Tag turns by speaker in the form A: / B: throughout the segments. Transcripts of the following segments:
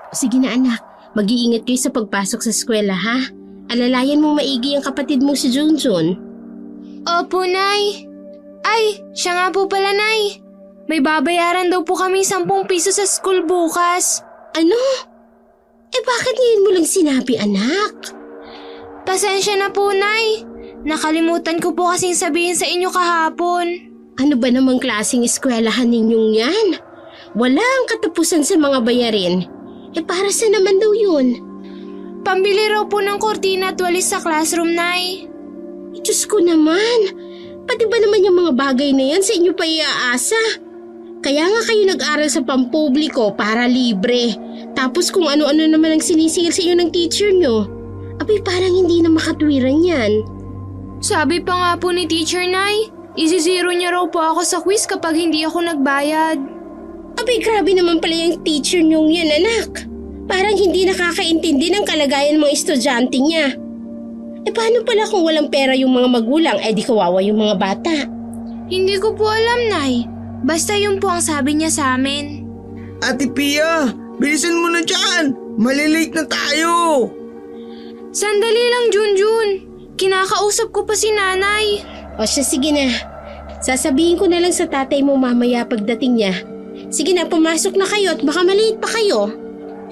A: Sige na anak, mag-iingat kayo sa pagpasok sa eskwela ha. Alalayan mong maigi ang kapatid mo si Junjun.
B: Opo, Nay. Ay, siya nga po pala, Nay. May babayaran daw po kami 10 piso sa school bukas.
A: Ano? Bakit ngayon mo lang sinabi anak?
B: Pasensya na po, Nay. Nakalimutan ko po kasing sabihin sa inyo kahapon.
A: Ano ba namang klaseng eskwelahan ninyong yan? Walang katapusan sa mga bayarin. Para sa naman daw yun?
B: Pambili raw po ng kortina at walis sa classroom, Nay.
A: Diyos ko naman. Pati ba naman yung mga bagay na yan sa inyo pa iaasa? Kaya nga kayo nag-aral sa pampubliko para libre. Tapos kung ano-ano naman ang sinisingil sa inyo ng teacher nyo. Parang hindi na makatwiran yan.
B: Sabi pa nga po ni Teacher, Nay, isi-zero niya raw po ako sa quiz kapag hindi ako nagbayad.
A: Grabe naman pala yung teacher nyong yan, anak. Parang hindi nakakaintindi ng kalagayan ng mga estudyante niya. Paano pala kung walang pera yung mga magulang, di kawawa yung mga bata?
B: Hindi ko po alam, Nay. Basta yun po ang sabi niya sa amin.
C: Ate Pia, bilisan mo na dyan. Malilate na tayo.
B: Sandali lang, Junjun. Kinakausap ko pa si Nanay.
A: Sige na. Sasabihin ko na lang sa tatay mo mamaya pagdating niya. Sige na, pumasok na kayo at baka maliit pa kayo.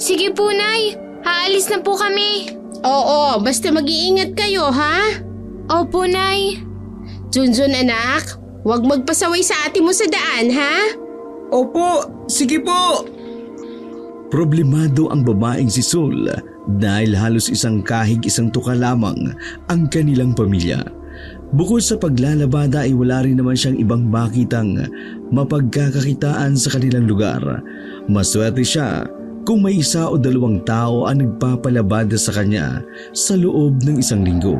B: Sige po, Nay. Haalis na po kami.
A: Oo, basta mag-iingat kayo, ha?
B: Opo, Nay.
A: Junjun anak, huwag magpasaway sa ate mo sa daan, ha?
C: Opo, sige po.
D: Problemado ang babaeng si Sol dahil halos isang kahig isang tuka lamang ang kanilang pamilya. Bukod sa paglalabada ay wala rin naman siyang ibang makitang mapagkakakitaan sa kanilang lugar. Maswerte siya kung may 1 o 2 tao ang nagpapalabada sa kanya sa loob ng 1 linggo.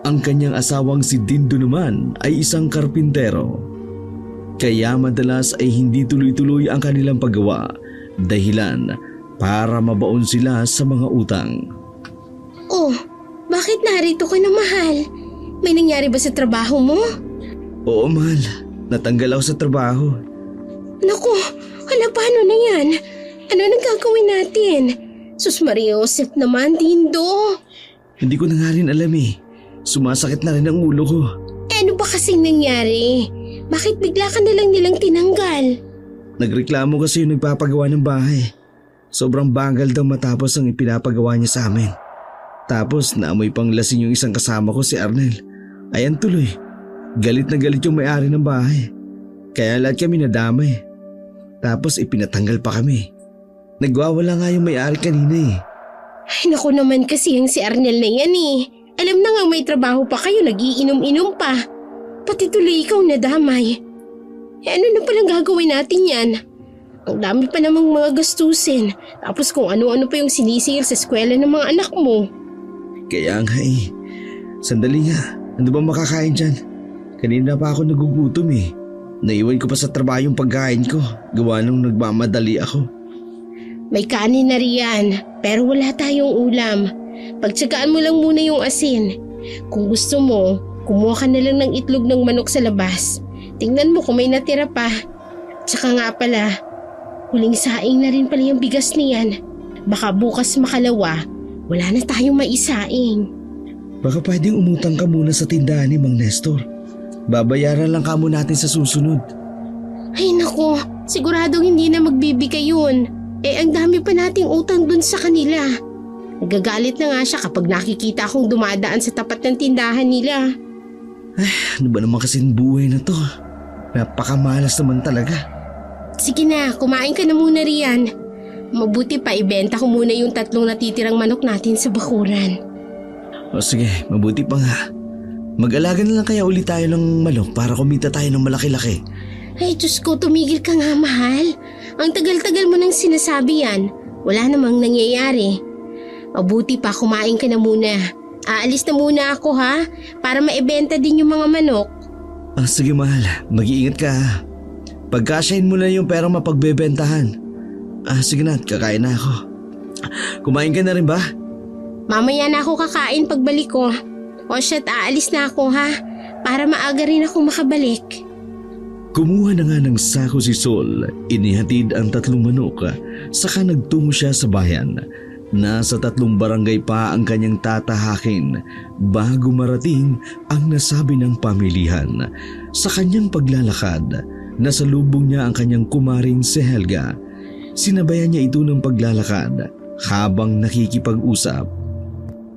D: Ang kanyang asawang si Dindo naman ay isang karpintero. Kaya madalas ay hindi tuloy-tuloy ang kanilang paggawa, dahilan para mabaon sila sa mga utang.
A: Oh, bakit narito ka na, mahal? May nangyari ba sa trabaho mo?
D: Oo, mahal. Natanggal ako sa trabaho.
A: Naku, paano na yan? Ano nang gagawin natin? Sus Maria Joseph naman, Dindo.
D: Hindi ko na nga rin alam eh. Sumasakit na rin ang ulo ko.
A: Ano ba kasing nangyari? Bakit bigla ka na lang nilang tinanggal?
D: Nagreklamo kasi yung nagpapagawa ng bahay. Sobrang bagal daw matapos ang ipinapagawa niya sa amin. Tapos naamoy pang lasing yung isang kasama ko, si Arnel. Ayan tuloy, galit na galit yung may-ari ng bahay. Kaya lahat kami nadamay. Tapos ipinatanggal pa kami. Nagwawala nga yung may-ari kanina eh.
A: Ay naku naman kasi yung si Arnel na yan eh. Alam na nga may trabaho pa kayo, nagiinom-inom pa. Pati tuloy ikaw nadamay. Ano na palang gagawin natin yan? Ang dami pa namang mga gastusin. Tapos kung ano-ano pa yung sinisingil sa eskwela ng mga anak mo.
D: Kaya nga eh. Sandali nga, ano ba makakain dyan? Kanina pa ako nagugutom eh. Naiwan ko pa sa trabaho yung pagkain ko. Gawa nung nagmamadali ako.
A: May kanin na riyan, pero wala tayong ulam. Pagtsagaan mo lang muna yung asin. Kung gusto mo, kumuha ka na lang ng itlog ng manok sa labas. Tingnan mo kung may natira pa. Tsaka nga pala, huling saing na rin pala yung bigas niyan. Baka bukas makalawa, wala na tayong maisaing.
D: Baka pwedeng umutang ka muna sa tindahan ni Mang Nestor. Babayaran lang kamo natin sa susunod.
A: Ay nako, siguradong hindi na magbibigay yun. Ang dami pa nating utang dun sa kanila. Nagagalit na nga siya kapag nakikita akong dumadaan sa tapat ng tindahan nila.
D: Ano ba naman kasing buhay na to? Napakamalas naman talaga.
A: Sige na, kumain ka na muna riyan. Mabuti pa ibenta ko muna yung 3 natitirang manok natin sa bakuran.
D: O sige, mabuti pa nga. Mag-alaga na lang kaya ulit tayo ng manok para kumita tayo ng malaki-laki.
A: Ay Diyos ko, tumigil ka nga mahal. Ang tagal-tagal mo nang sinasabi yan. Wala namang nangyayari. Mabuti pa kumain ka na muna. Aalis na muna ako ha, para maibenta din yung mga manok.
D: Sige mahal, mag-iingat ka ha. Pagkasyahin mo na yung perang mapagbebentahan. Sige na, kakain na ako. Kumain ka na rin ba?
A: Mamaya na ako kakain pagbalik ko. O shit, aalis na ako ha, para maaga rin ako makabalik.
D: Kumuha na nga ng sako si Sol, inihatid ang 3 manok, saka nagtungo siya sa bayan. Nasa 3 barangay pa ang kanyang tatahakin bago marating ang nasabi ng pamilihan. Sa kanyang paglalakad, nasalubong niya ang kanyang kumaring si Helga. Sinabayan niya ito ng paglalakad habang nakikipag-usap.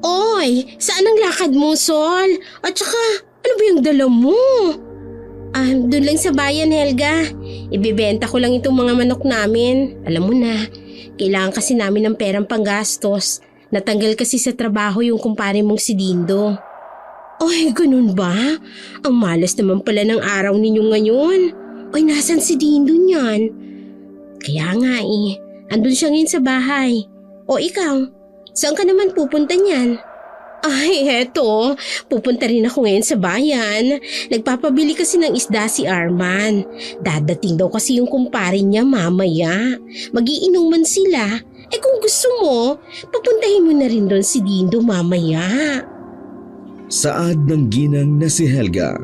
A: Oy, saan ang lakad mo, Sol? At saka, ano ba yung dala mo? Doon lang sa bayan, Helga. Ibibenta ko lang itong mga manok namin. Alam mo na, kailangan kasi namin ng perang panggastos. Natanggal kasi sa trabaho yung kumpare mong si Dindo. Oy, ganun ba? Ang malas naman pala ng araw ninyo ngayon. Oy, nasan si Dindo niyan? Kaya nga andun siya ngayon sa bahay. O ikaw, saan ka naman pupunta niyan? Ay, heto. Pupunta rin ako ngayon sa bayan. Nagpapabili kasi ng isda si Arman. Dadating daw kasi yung kumpare niya mamaya. Magiinuman sila. Kung gusto mo, papuntahin mo na rin doon si Dindo mamaya.
D: Saad ng ginang na si Helga.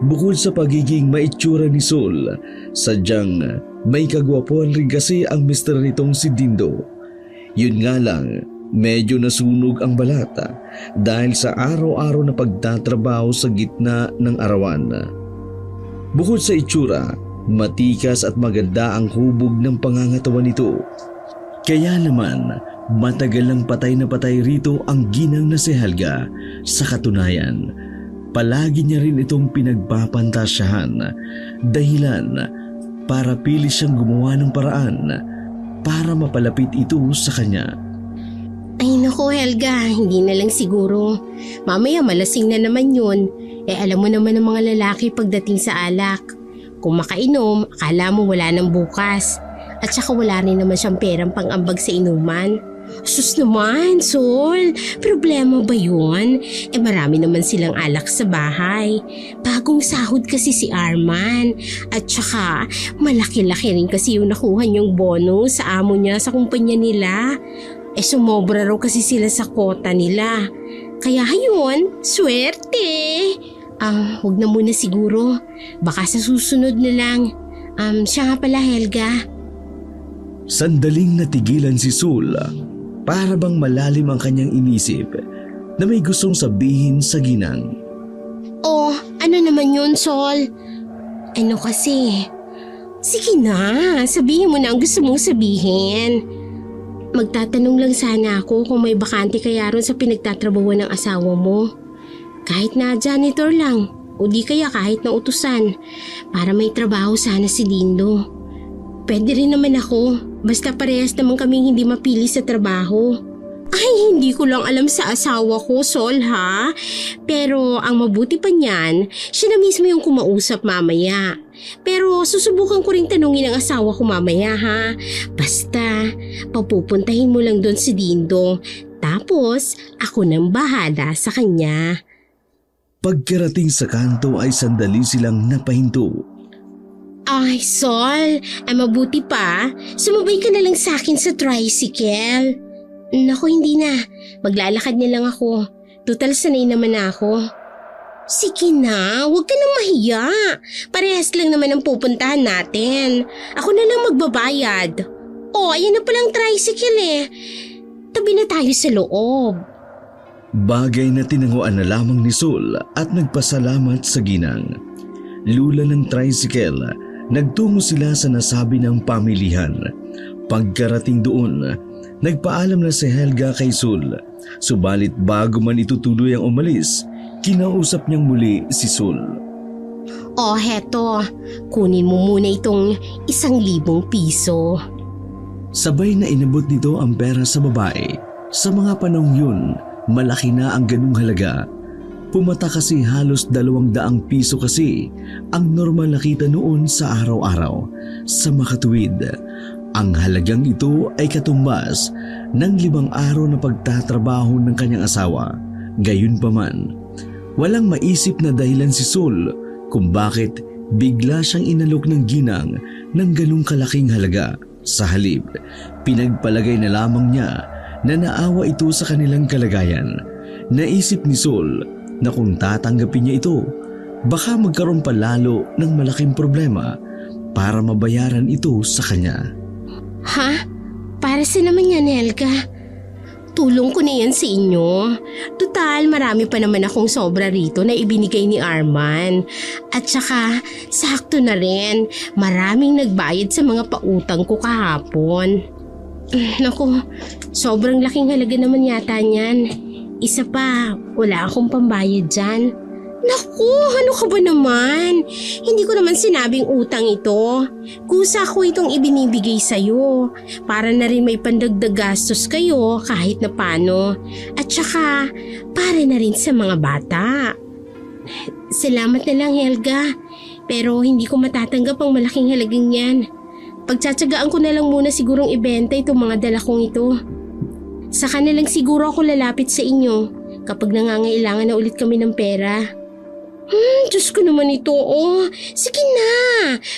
D: Bukod sa pagiging maitsura ni Sol, sadyang may kagwapuan rin kasi ang mister nitong si Dindo. Yun nga lang, medyo nasunog ang balat dahil sa araw-araw na pagtatrabaho sa gitna ng arawan. Bukod sa itsura, matikas at maganda ang hubog ng pangangatawan nito. Kaya naman, matagal lang patay na patay rito ang ginang na si Helga. Sa katunayan, palagi niya rin itong pinagpapantasyahan, dahilan para pilit siyang gumawa ng paraan para mapalapit ito sa kanya.
A: Ay naku, Helga, hindi na lang siguro. Mamaya malasing na naman yun. Alam mo naman ng mga lalaki pagdating sa alak. Kung makainom, akala mo wala nang bukas. At saka wala rin naman siyang perang pang-ambag sa inuman. Sus naman, Sol. Problema ba yun? Marami naman silang alak sa bahay. Bagong sahod kasi si Arman. At saka, malaki-laki rin kasi yung nakuha niyong bonus sa amo niya sa kumpanya nila. Sumobra raw kasi sila sa kota nila. Kaya ayun, swerte. Huwag na muna siguro. Baka sa susunod na lang. Siya nga pala, Helga.
D: Sandaling natigilan si Sol. Para bang malalim ang kanyang inisip na may gustong sabihin sa ginang.
A: Oh, ano naman yun, Sol? Ano kasi? Sige na, sabihin mo na ang gusto mong sabihin. Magtatanong lang sana ako kung may bakante kaya ron sa pinagtatrabahuan ng asawa mo. Kahit na janitor lang, o di kaya kahit na utusan, para may trabaho sana si Dindo. Pwede rin naman ako, basta parehas naman kaming hindi mapili sa trabaho. Ay, hindi ko lang alam sa asawa ko, Sol, ha? Pero ang mabuti pa niyan, siya na mismo yung kumausap mamaya. Pero susubukan ko ring tanungin ang asawa ko mamaya, ha? Basta, papupuntahin mo lang doon si Dindo. Tapos, ako nang bahala sa kanya.
D: Pagkarating sa kanto ay sandali silang napahinto.
A: Ay, Sol, mabuti pa. Sumabay ka na lang sa akin sa tricycle. Naku, hindi na. Maglalakad na lang ako. Total sanay naman ako. Sige na, huwag ka nang mahiya. Parehas lang naman ang pupuntahan natin. Ako na lang magbabayad. Oh, ayan na palang tricycle Tabi na tayo sa loob.
D: Bagay na tinanguan na lamang ni Sol at nagpasalamat sa ginang. Lula ng tricycle, nagtungo sila sa nasabi ng pamilihan. Pagkarating doon, nagpaalam na si Helga kay Sol. Subalit bago man ito tuluyang umalis, kinausap niyang muli si Sol.
A: Oh, heto. Kunin mo muna itong 1,000 piso.
D: Sabay na inabot nito ang pera sa babae. Sa mga panahong yun, malaki na ang ganung halaga. Pumata kasi halos 200 piso kasi ang normal na kita noon sa araw-araw. Sa makatuwid, ang halagang ito ay katumbas ng 5 araw na pagtatrabaho ng kanyang asawa. Gayunpaman, walang maisip na dahilan si Sol kung bakit bigla siyang inalok ng ginang ng ganung kalaking halaga. Sa halip, pinagpalagay na lamang niya na naawa ito sa kanilang kalagayan. Naisip ni Sol na kung tatanggapin niya ito, baka magkaroon pa lalo ng malaking problema para mabayaran ito sa kanya.
A: Ha? Para sa naman yan, Helga. Tulong ko na yan sa inyo. Total, marami pa naman akong sobra rito na ibinigay ni Arman. At saka, sakto na rin. Maraming nagbayad sa mga pautang ko kahapon. Naku, sobrang laking halaga naman yata niyan. Isa pa, wala akong pambayad dyan. Naku, ano ka ba naman? Hindi ko naman sinabing utang ito. Kusa ko itong ibinibigay sa'yo. Para na rin may pandagdag gastos kayo kahit na paano. At saka, para na rin sa mga bata. Salamat na lang, Helga. Pero hindi ko matatanggap ang malaking halagang yan. Pagtsatsagaan ko na lang muna sigurong ibenta itong mga dala kong ito. Saka na lang siguro ako lalapit sa inyo kapag nangangailangan na ulit kami ng pera. Diyos ko naman ito, oh. Sige na,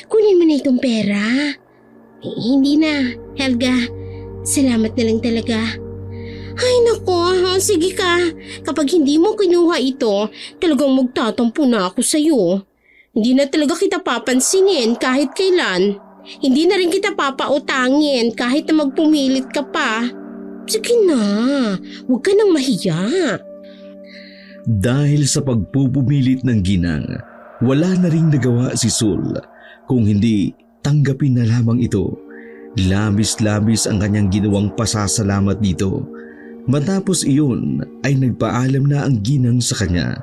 A: kunin mo na itong pera. Hindi na, Helga. Salamat na lang talaga. Ay nako, sige ka. Kapag hindi mo kinuha ito, talagang magtatampo na ako sa'yo. Hindi na talaga kita papansinin kahit kailan. Hindi na rin kita papautangin kahit na magpumilit ka pa. Sige na, huwag ka nang mahiya.
D: Dahil sa pagpupumilit ng ginang, wala na ring nagawa si Sul kung hindi tanggapin na lamang ito. Labis-labis ang kanyang ginawang pasasalamat dito. Matapos iyon ay nagpaalam na ang ginang sa kanya.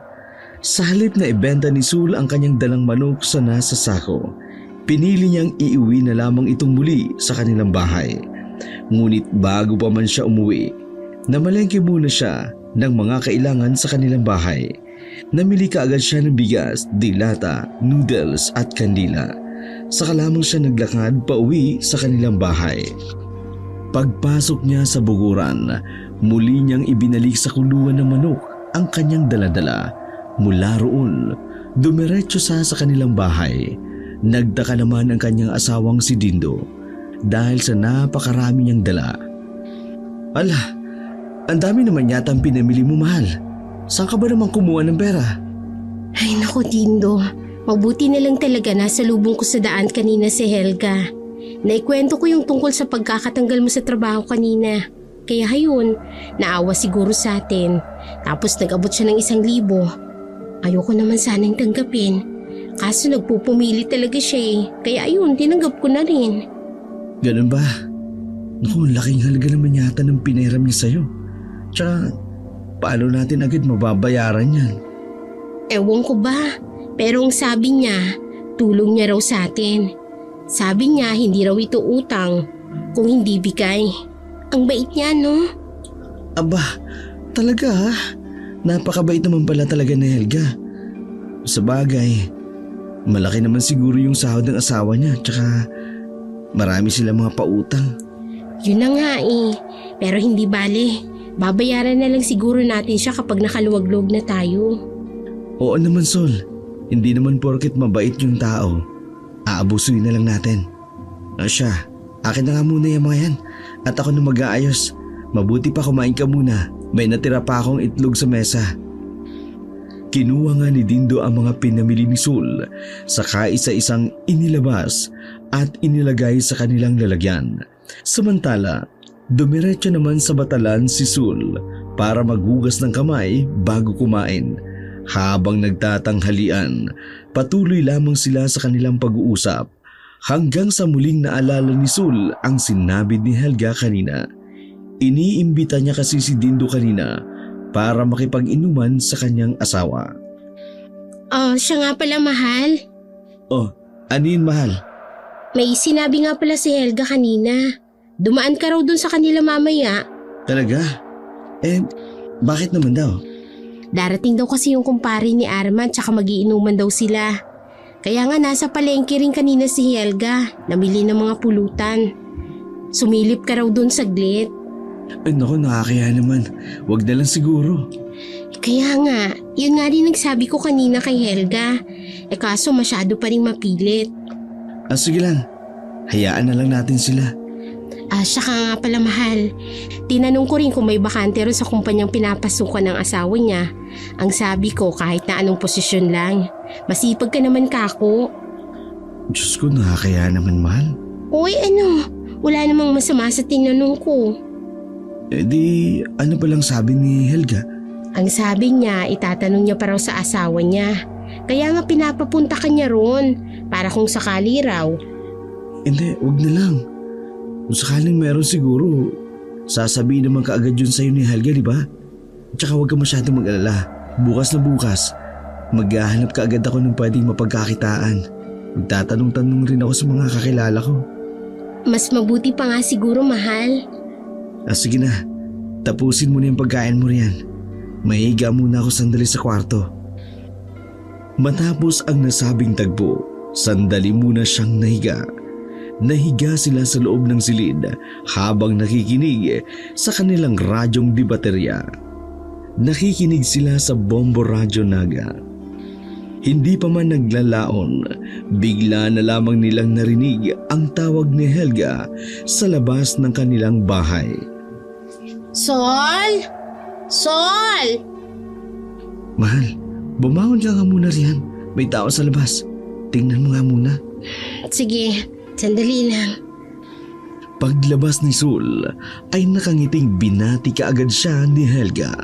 D: Sa halip na ibenta ni Sul ang kanyang dalang manok sa nasa sako, pinili niyang iuwi na lamang itong muli sa kanilang bahay. Ngunit bago pa man siya umuwi, namalengke muna siya ng mga kailangan sa kanilang bahay. Namili kaagad siya ng bigas, dilata, noodles at kandila. Saka lamang siya naglakad pauwi sa kanilang bahay. Pagpasok niya sa bukuran, muli niyang ibinalik sa kulungan ng manok ang kanyang daladala. Mula roon, dumiretso sa kanilang bahay. Nagtaka naman ang kanyang asawang si Dindo dahil sa napakarami niyang dala. Ala, ang dami naman yata ang pinamili mo, mahal. Saan ka ba naman kumuha ng pera?
A: Ay naku, Dindo. Mabuti na lang talaga nasa lubong ko sa daan kanina si Helga. Naikwento ko yung tungkol sa pagkakatanggal mo sa trabaho kanina. Kaya hayun, naawa siguro sa atin. Tapos nag-abot siya ng 1,000. Ayoko naman sanang tanggapin. Kaso nagpupumili talaga siya eh. Kaya ayun, tinanggap ko na rin.
D: Ganun ba? Naku, laking halaga naman yata ng pinahiram niya sa'yo. Tsaka, paano natin agad mababayaran yan?
A: Ewan ko ba? Pero ang sabi niya, tulong niya raw sa atin. Sabi niya hindi raw ito utang kung hindi bigay. Ang bait niya, no?
D: Aba, talaga ha? Napakabait naman pala talaga ni Helga. Sa bagay, malaki naman siguro yung sahod ng asawa niya. Tsaka, marami silang mga pautang.
A: Yun na nga eh. Pero hindi bale. Babayaran na lang siguro natin siya kapag nakaluwag-luwag na tayo.
D: Oo naman, Sol. Hindi naman porket mabait yung tao, aabusuin na lang natin. O siya, akin na nga muna yung mga yan at ako na mag-aayos. Mabuti pa kumain ka muna. May natira pa akong itlog sa mesa. Kinuha nga ni Dindo ang mga pinamili ni Sul, saka isa-isang inilabas at inilagay sa kanilang lalagyan. Samantala, dumiretso naman sa batalan si Sul para maghugas ng kamay bago kumain. Habang nagtatanghalian, patuloy lamang sila sa kanilang pag-uusap hanggang sa muling naalala ni Sul ang sinabi ni Helga kanina. Iniimbita niya kasi si Dindo kanina para makipag-inuman sa kanyang asawa.
A: Oh, siya nga pala, mahal.
D: Oh, ano yun, mahal?
A: May sinabi nga pala si Helga kanina. Dumaan ka raw dun sa kanila mamaya.
D: Talaga? Bakit naman daw?
A: Darating daw kasi yung kumpare ni Arman tsaka magiinuman daw sila. Kaya nga nasa palengke rin kanina si Helga, namili ng mga pulutan. Sumilip ka raw dun saglit.
D: Ay naku, nakakaya naman. Wag na lang siguro.
A: Kaya nga, yun nga rin nagsabi ko kanina kay Helga. Kaso masyado pa rin mapilit.
D: Sige lang, hayaan na lang natin sila.
A: Saka nga pala mahal. Tinanong ko rin kung may bakante ron sa kumpanyang pinapasukan ng asawa niya. Ang sabi ko kahit na anong posisyon lang. Masipag ka naman kako.
D: Diyos ko, nakakaya naman, mahal.
A: Uy wala namang masama sa tinanong ko.
D: Di, ano ba lang sabi ni Helga?
A: Ang sabi niya, itatanong niya pa raw sa asawa niya. Kaya nga pinapapunta ka niya ron, para kung sakali raw.
D: Hindi, wag na lang. Kung sakaling meron siguro, sasabihin naman kaagad yun sa'yo ni Helga, di ba? Tsaka wag ka masyadong mag-alala. Bukas na bukas, maghahanap ka agad ako ng pwedeng mapagkakitaan. Magtatanong-tanong rin ako sa mga kakilala ko.
A: Mas mabuti pa nga siguro, mahal.
D: Sige na, tapusin mo na yung pagkain mo riyan. Mahiga muna ako sandali sa kwarto. Matapos ang nasabing tagpo, sandali muna siyang nahiga. Nahiga sila sa loob ng silid habang nakikinig sa kanilang radyong di baterya. Nakikinig sila sa Bombo Radyo Naga. Hindi pa man naglalaon, bigla na lamang nilang narinig ang tawag ni Helga sa labas ng kanilang bahay.
A: Sol! Sol!
D: Mahal, bumangon ka nga muna riyan. May tao sa labas. Tingnan mo nga muna.
A: Sige, sandali lang.
D: Paglabas ni Sol ay nakangiting binati kaagad siya ni Helga.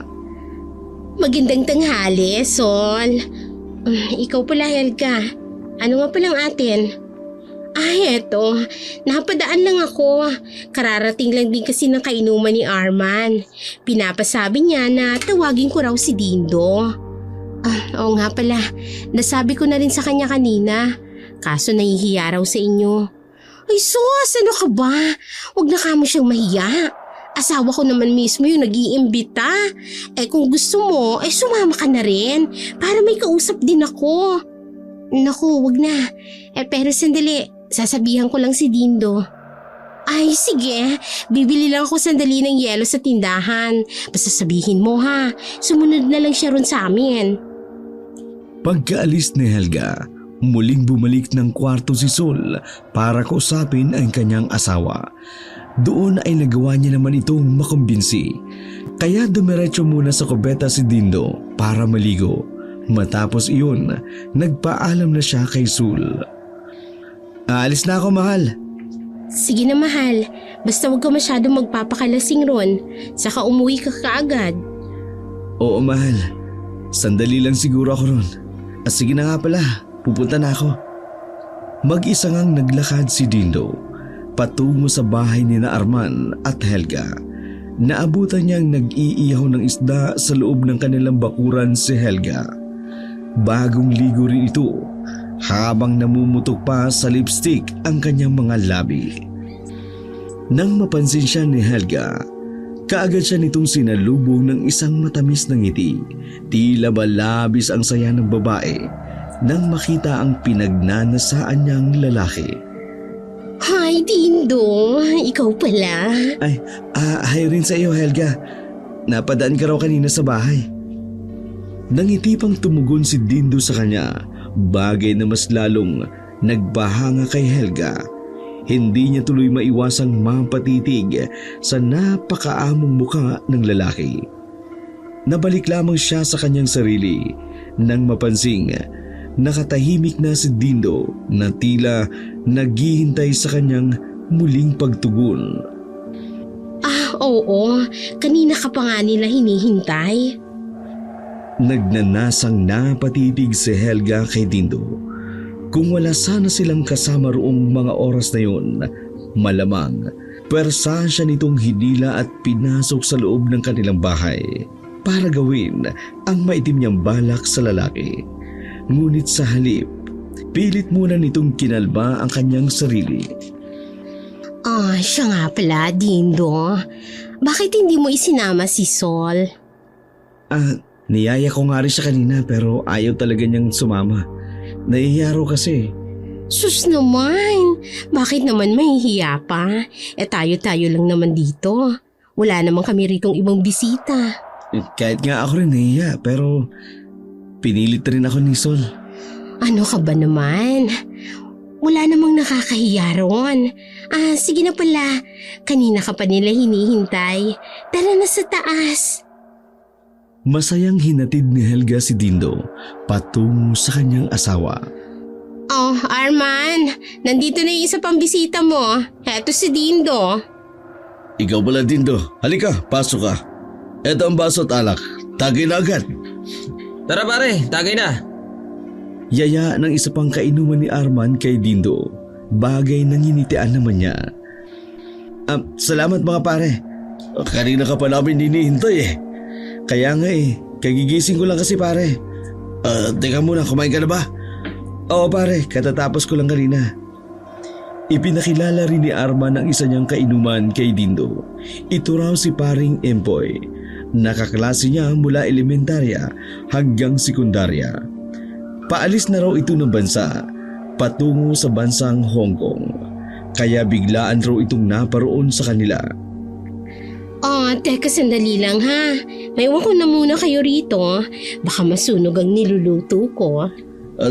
A: Magandang tanghali, Sol. Ikaw pala, Helga. Ano nga palang atin? Eto. Napadaan lang ako. Kararating lang din kasi ng kainuman ni Arman. Pinapasabi niya na tawagin ko raw si Dindo. Oo nga pala. Nasabi ko na rin sa kanya kanina. Kaso nahihiya raw sa inyo. Ay sus, ano ka ba? Huwag na kamo siyang mahiya. Asawa ko naman mismo yung nag-iimbita. Kung gusto mo, sumama ka na rin. Para may kausap din ako. Naku, wag na. Pero sandali, sasabihan ko lang si Dindo. Ay, sige. Bibili lang ako sandali ng yelo sa tindahan. Basta sabihin mo ha. Sumunod na lang siya ron sa amin.
D: Pagkaalis ni Helga, muling bumalik ng kwarto si Sol para kausapin ang kanyang asawa. Doon ay nagawa niya naman itong makumbinsi. Kaya dumiretso muna sa kubeta si Dindo para maligo. Matapos iyon, nagpaalam na siya kay Sol. Aalis na ako, mahal.
A: Sige na, mahal. Basta huwag ka masyadong magpapakalasing ron. Saka umuwi ka kaagad.
D: Oo, mahal. Sandali lang siguro ako ron. Sige na nga pala, pupunta na ako. Mag-isa ngang naglakad si Dindo patungo sa bahay ni na Arman at Helga. Naabutan niyang nag-iihaw ng isda sa loob ng kanilang bakuran si Helga. Bagong ligo rin ito habang namumutok pa sa lipstick ang kanyang mga labi. Nang mapansin siya ni Helga, kaagad siya nitong sinalubong ng isang matamis na ngiti. Tila ba labis ang saya ng babae nang makita ang pinagnanasaan niyang lalaki.
A: Hi, Dindo. Ikaw pala.
D: Ay, hi rin sa iyo, Helga. Napadaan ka raw kanina sa bahay. Nangiti pang tumugon si Dindo sa kanya, bagay na mas lalong nagbahanga kay Helga. Hindi niya tuloy maiwasang mapatitig sa napakaamong mukha ng lalaki. Nabalik lamang siya sa kanyang sarili nang mapansing nakatahimik na si Dindo na tila naghihintay sa kanyang muling pagtugon.
A: Oo. Kanina ka pa nga nila hinihintay.
D: Nagnanasang napatitig si Helga kay Dindo. Kung wala sana silang kasama roong mga oras na yun, malamang pwersahan siya nitong hinila at pinasok sa loob ng kanilang bahay para gawin ang maitim niyang balak sa lalaki. Ngunit sa halip, pilit muna nitong kinalma ang kanyang sarili.
A: Siya nga pala, Dindo. Bakit hindi mo isinama si Sol?
D: Niyaya ko nga rin siya kanina pero ayaw talaga niyang sumama. Nahihiya raw kasi.
A: Sus naman! Bakit naman mahihiya pa? Tayo-tayo lang naman dito. Wala naman kami ritong ibang bisita.
D: Kahit nga ako rin nahihiya pero pinilit rin ako ni Sol.
A: Ano ka ba naman? Wala namang nakakahiya ron. Sige na pala. Kanina ka pa nila hinihintay. Tara na sa taas.
D: Masayang hinatid ni Helga si Dindo patungo sa kanyang asawa.
A: Oh, Arman. Nandito na yung isa pang bisita mo. Eto si Dindo.
D: Ikaw pala, Dindo. Halika, pasok ka. Eto ang baso at alak. Tagay na agad.
E: Tara pare, tagay na.
D: Yaya ng isa pang kainuman ni Arman kay Dindo. Bagay na nginitian naman niya. Salamat mga pare. Kanina ka pa namin hinihintay eh. Kaya nga kagigising ko lang kasi pare. Teka muna, kumain ka na ba? Oo pare, katatapos ko lang kanina. Ipinakilala rin ni Arman ang isa niyang kainuman kay Dindo. Ito raw si paring Empoy. Nakaklase niya mula elementarya hanggang sekundarya. Paalis na raw ito ng bansa, patungo sa bansang Hong Kong. Kaya biglaan raw itong naparoon sa kanila.
A: Teka sandali lang ha. Maiwan ko na muna kayo rito. Baka masunog ang niluluto ko.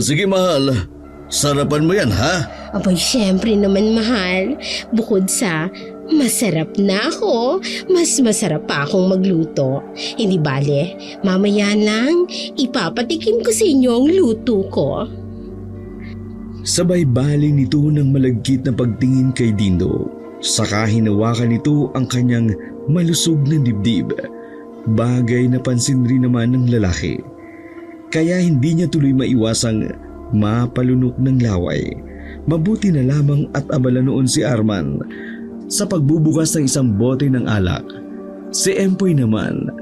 D: Sige mahal, sarapan mo yan ha?
A: Abay, syempre naman mahal. Bukod sa masarap na ako, mas masarap pa akong magluto. Hindi bale, mamaya lang ipapatikim ko sa inyo ang luto ko.
D: Sabay baling nito ng malagkit na pagtingin kay Dindo. Saka hinawakan nito ang kanyang malusog na dibdib. Bagay na pansin rin naman ng lalaki. Kaya hindi niya tuloy maiwasang mapalunok ng laway. Mabuti na lamang at abala noon si Arman sa pagbubukas ng isang bote ng alak. Si Empoy naman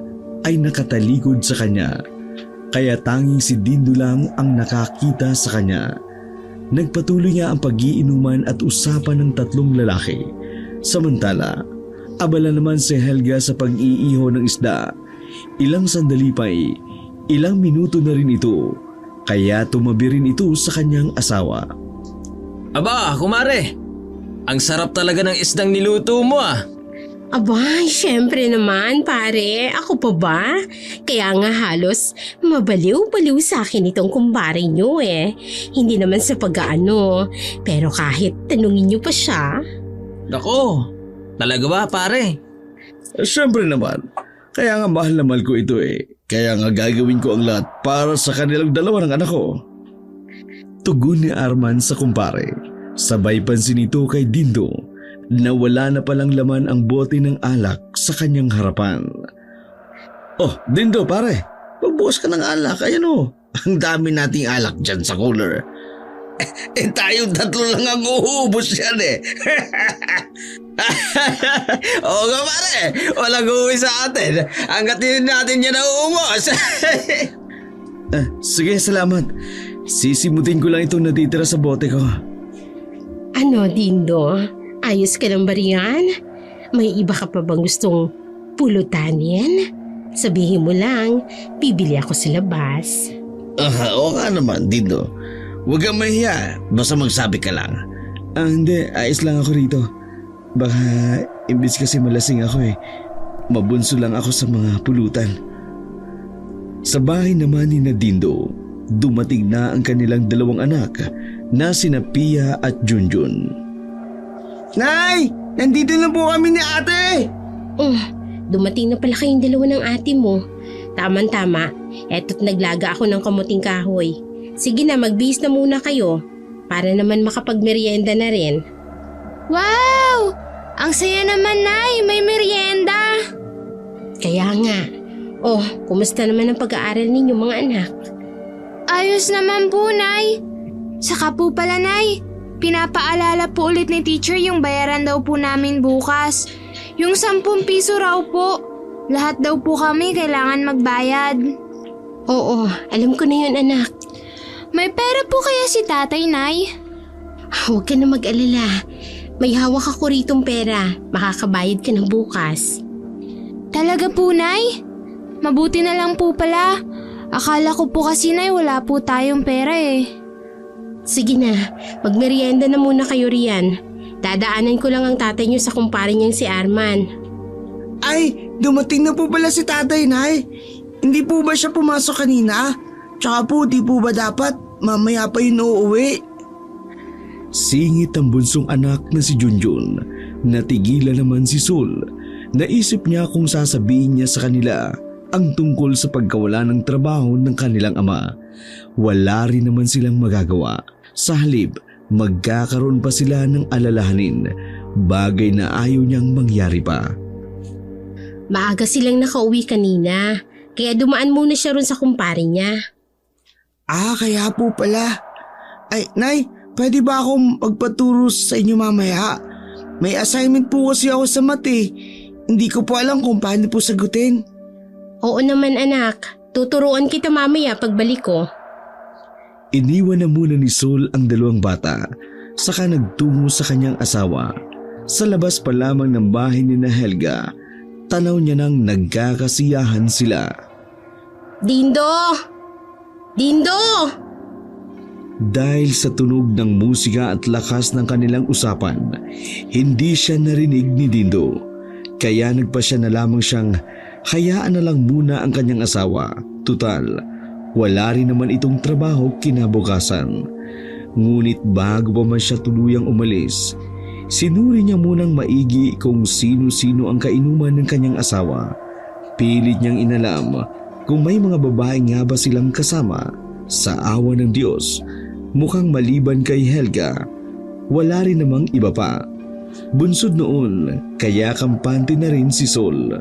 D: ay nakatalikod sa kanya. Kaya tanging si Dindo lang ang nakakita sa kanya. Nagpatuloy niya ang pag-iinuman at usapan ng tatlong lalaki. Samantala, abala naman si Helga sa pag-iiho ng isda. Ilang sandali pa ilang minuto na rin ito. Kaya tumabi rin ito sa kanyang asawa.
E: Aba, kumare. Ang sarap talaga ng isdang niluto mo ah.
A: Aba, syempre naman pare. Ako pa ba? Kaya nga halos mabaliw-baliw sa akin itong kumpare nyo eh. Hindi naman sa pag-aano. Pero kahit tanungin nyo pa siya.
E: Nako, talaga ba pare?
D: Siyempre naman. Kaya nga mahal na mahal ko ito eh. Kaya nga gagawin ko ang lahat para sa kanilang dalawa ng anak ko. Tugon ni Arman sa kumpare. Sabay pansin ito kay Dindo na wala na palang laman ang bote ng alak sa kanyang harapan. Oh, Dindo pare, magbukas ka ng alak. Ayan o, ang dami nating alak dyan sa cooler. Tayong tatlo lang ang uubos yan eh.
E: Oo nga pare, walang uwi sa atin. Hanggat din natin yan nauumos.
D: Sige, salamat. Sisimutin ko lang itong natitira sa bote ko.
A: Ano, Dindo? Ayos ka lang ba riyan? May iba ka pa bang gustong pulutanin? Sabihin mo lang, bibili ako sa labas.
D: Oo nga naman, Dindo. Huwag kang mahiya, basta magsabi ka lang. Hindi, ayos lang ako rito. Baka imbis kasi malasing ako mabunso lang ako sa mga pulutan. Sa bahay naman ni Dindo, dumating na ang kanilang dalawang anak na sina Pia at Junjun.
C: Nay! Nandito na po kami ni ate!
A: Dumating na pala kayong dalawa ng ate mo. Tama-tama, eto't naglaga ako ng kamuting kahoy. Sige na, magbihis na muna kayo para naman makapagmeryenda na rin.
B: Wow! Ang saya naman, Nay! May merienda!
A: Kaya nga. Kumusta naman ang pag-aaral ninyo mga anak?
B: Ayos naman po, Nay. Saka po pala, Nay. Pinapaalala po ulit ni teacher yung bayaran daw po namin bukas. Yung 10 piso raw po. Lahat daw po kami kailangan magbayad.
A: Oo, alam ko na yun anak.
B: May pera po kaya si tatay, Nay?
A: Huwag ka na mag-alala. May hawak ako ritong pera. Makakabayad ka na bukas.
B: Talaga po, Nay? Mabuti na lang po pala. Akala ko po kasi, Nay, wala po tayong pera eh.
A: Sige na, magmerienda na muna kayo riyan. Dadaanan ko lang ang tatay niyo sa kumpare niyang si Arman.
C: Ay, dumating na po pala si tatay, Nay. Hindi po ba siya pumasok kanina? Tsaka po, di po ba dapat mamaya pa yun uuwi?
D: Singit ang bunsong anak na si Junjun. Natigilan naman si Sul. Naisip niya kung sasabihin niya sa kanila ang tungkol sa pagkawala ng trabaho ng kanilang ama. Wala rin naman silang magagawa. Sa halip, magkakaroon pa sila ng alalahanin, bagay na ayaw niyang mangyari pa.
A: Maaga silang nakauwi kanina, kaya dumaan muna siya ron sa kumpare niya.
C: Kaya po pala. Ay, Nay, pwede ba akong magpaturo sa inyo mamaya? May assignment po kasi ako sa math eh. Hindi ko po alam kung paano po sagutin.
A: Oo naman anak, tuturuan kita mamaya pagbalik ko.
D: Iniwan na muna ni Sol ang dalawang bata, saka nagtungo sa kanyang asawa. Sa labas pa lamang ng bahay ni na Helga, tanaw niya nang nagkakasiyahan sila.
A: Dindo! Dindo!
D: Dahil sa tunog ng musika at lakas ng kanilang usapan, hindi siya narinig ni Dindo. Kaya nagpasya na lamang siyang hayaan na lang muna ang kanyang asawa. Tutal, wala rin naman itong trabaho kinabukasan. Ngunit bago pa man siya tuluyang umalis, sinuri niya munang maigi kung sino-sino ang kainuman ng kanyang asawa. Pilit niyang inalam kung may mga babae nga ba silang kasama. Sa awa ng Diyos, mukhang maliban kay Helga, wala rin namang iba pa. Bunsod noon, kaya kampante na rin si Sol.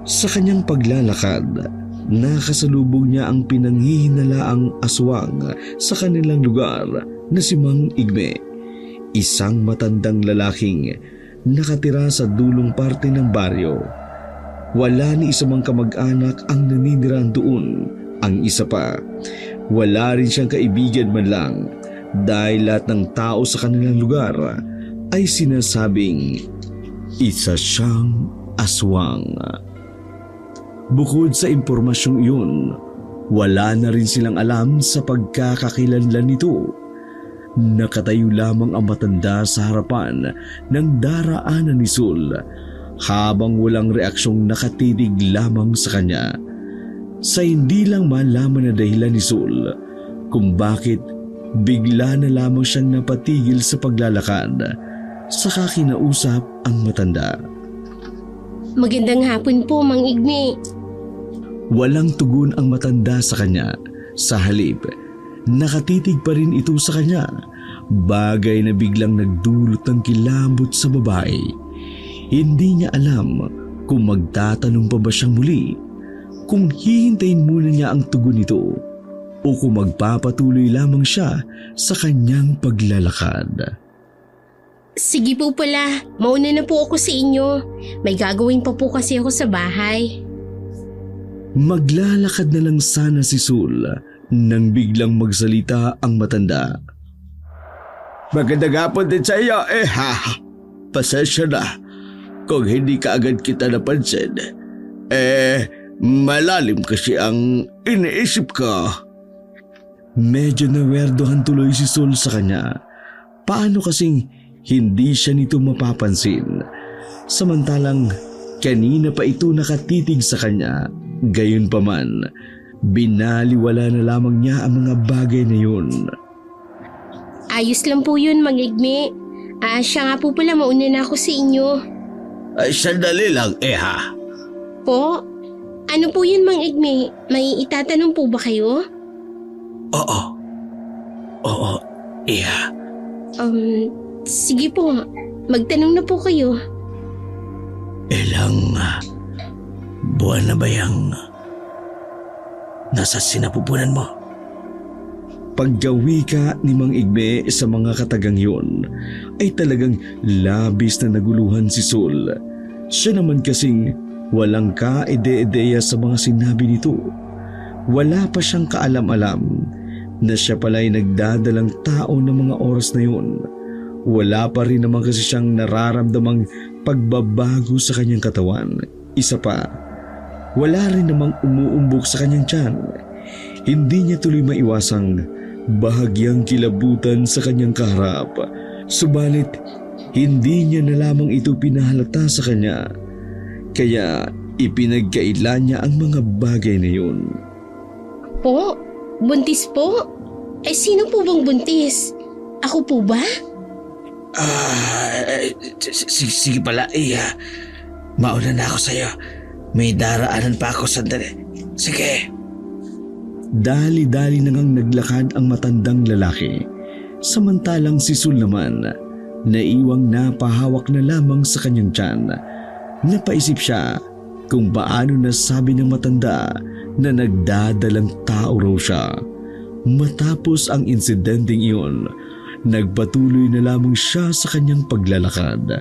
D: Sa kanyang paglalakad, nakasalubong niya ang pinanghihinalaang aswang sa kanilang lugar na si Mang Igme. Isang matandang lalaking nakatira sa dulong parte ng baryo. Wala ni isa mang kamag-anak ang naninirahan doon. Ang isa pa, wala rin siyang kaibigan man lang dahil lahat ng tao sa kanilang lugar ay sinasabing isa siyang aswang. Bukod sa impormasyong iyon, wala na rin silang alam sa pagkakakilanlan nito. Nakatayo lamang ang matanda sa harapan ng daraanan ni Sul habang walang reaksyong nakatitig lamang sa kanya. Sa hindi lang malaman na dahilan ni Sul kung bakit bigla na lamang siyang napatigil sa paglalakad, saka kinausap ang matanda.
A: Magandang hapon po, Mang Igme.
D: Walang tugon ang matanda sa kanya. Sa halip, nakatitig pa rin ito sa kanya, bagay na biglang nagdulot ng kilabot sa babae. Hindi niya alam kung magtatanong pa ba siyang muli, kung hihintayin muna niya ang tugon nito, o kung magpapatuloy lamang siya sa kanyang paglalakad.
A: Sige po pala, mauna na po ako sa inyo. May gagawin pa po kasi ako sa bahay.
D: Maglalakad na lang sana si Sul nang biglang magsalita ang matanda.
E: Magandang hapon din sa iyo, Pasensya na kung hindi ka agad kita napansin. Malalim kasi ang iniisip ko.
D: Medyo nawerdohan tuloy si Sul sa kanya. Paano kasing hindi siya nito mapapansin? Samantalang kanina pa ito nakatitig sa kanya. Gayunpaman, binaliwala na lamang niya ang mga bagay na yun.
A: Ayos lang po yun, Mang Igme. Siya nga po pala, mauna na ako sa inyo.
E: Ay, sandali lang,
A: Po? Ano po yun, Mang Igme? May itatanong po ba kayo?
E: Oo,
A: Sige po. Magtanong na po kayo.
E: Ilang buwan na ba yung nasa sinapupunan mo?
D: Paggawi ni Mang Igme sa mga katagang yun, ay talagang labis na naguluhan si Sul. Siya naman kasing walang kaide-ideya sa mga sinabi nito. Wala pa siyang kaalam-alam na siya pala'y nagdadalang tao ng mga oras na yun. Wala pa rin naman kasi siyang nararamdamang pagbabago sa kanyang katawan. Isa pa, wala rin namang umuumbok sa kanyang tiyan. Hindi niya tuloy maiwasang bahagyang kilabutan sa kanyang kaharap. Subalit, hindi niya na lamang ito pinahalata sa kanya. Kaya ipinagkaila niya ang mga bagay na yun.
A: Po? Buntis po? Sino po bang buntis? Ako po ba?
E: Sige pala, mauna na ako sa'yo. May daraanan pa ako sandali. Sige.
D: Dali-dali na ngang naglakad ang matandang lalaki. Samantalang si Sul naman, naiwang napahawak na lamang sa kanyang tiyan. Napaisip siya kung paano nasabi ng matanda na nagdadalang tao raw siya. Matapos ang insidenteng iyon, nagpatuloy na lamang siya sa kanyang paglalakad.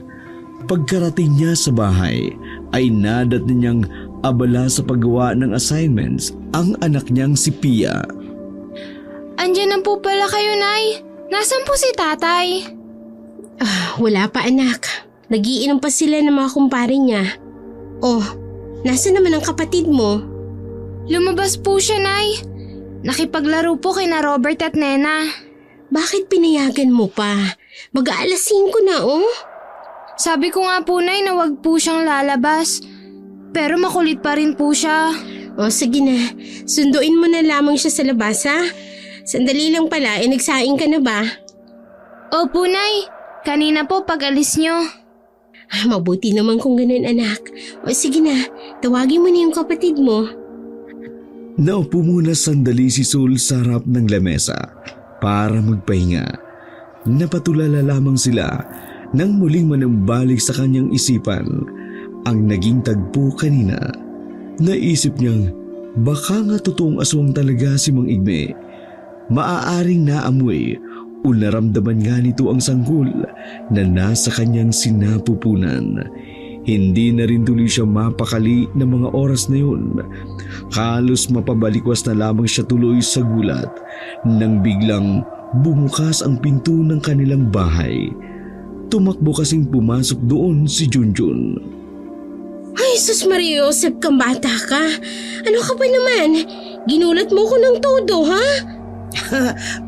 D: Pagkarating niya sa bahay ay nadat niyang abala sa paggawa ng assignments ang anak niyang si Pia.
B: Andiyan na po pala kayo, Nay. Nasaan po si Tatay?
A: Wala pa anak. Nagiinom pa sila ng mga kumpare niya. Oh, nasa naman ang kapatid mo?
B: Lumabas po siya, Nay. Nakipaglaro po kina Robert at Nena.
A: Bakit pinayagan mo pa? Mag-aalas 5 na oh.
B: Sabi ko nga po, Nay, na wag po siyang lalabas. Pero makulit pa rin po siya.
A: O sige na, sunduin mo na lamang siya sa labas ha. Sandali lang pala, nagsaing ka na ba?
B: Opo, Nay. Kanina po pag alis nyo.
A: Mabuti naman kung ganun anak. O sige na, tawagin mo na yung kapatid mo.
D: Naupo muna sandali si Sul sa harap ng lamesa para magpahinga. Napatulala lamang sila nang muling manambalik sa kanyang isipan ang naging tagpo kanina. Naisip niyang baka nga totoong aswang talaga si Mang Igme. Maaaring naamoy o naramdaman nga nito ang sanggol na nasa kanyang sinapupunan. Hindi na rin tuloy siya mapakali ng mga oras na yun. Halos mapabalikwas na lamang siya tuloy sa gulat nang biglang bumukas ang pinto ng kanilang bahay. Tumakbo kasing pumasok doon si Junjun.
A: Ay, sus Maria Josep, kang bata ka. Ano ka ba naman? Ginulat mo ko ng todo, ha?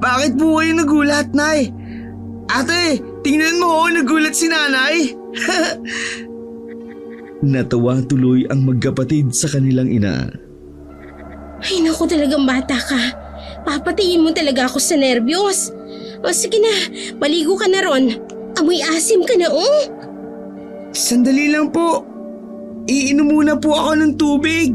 C: Bakit po kayo nagulat, Nay? Ate, tingnan mo, nagulat si Nanay.
D: Natawa tuloy ang magkapatid sa kanilang ina.
A: Ay, naku, talagang bata ka. Papatiin mo talaga ako sa nervyos. O sige na, maligo ka na ron. Amoy asim ka na, oh.
C: Sandali lang po. Iinom muna po ako ng tubig.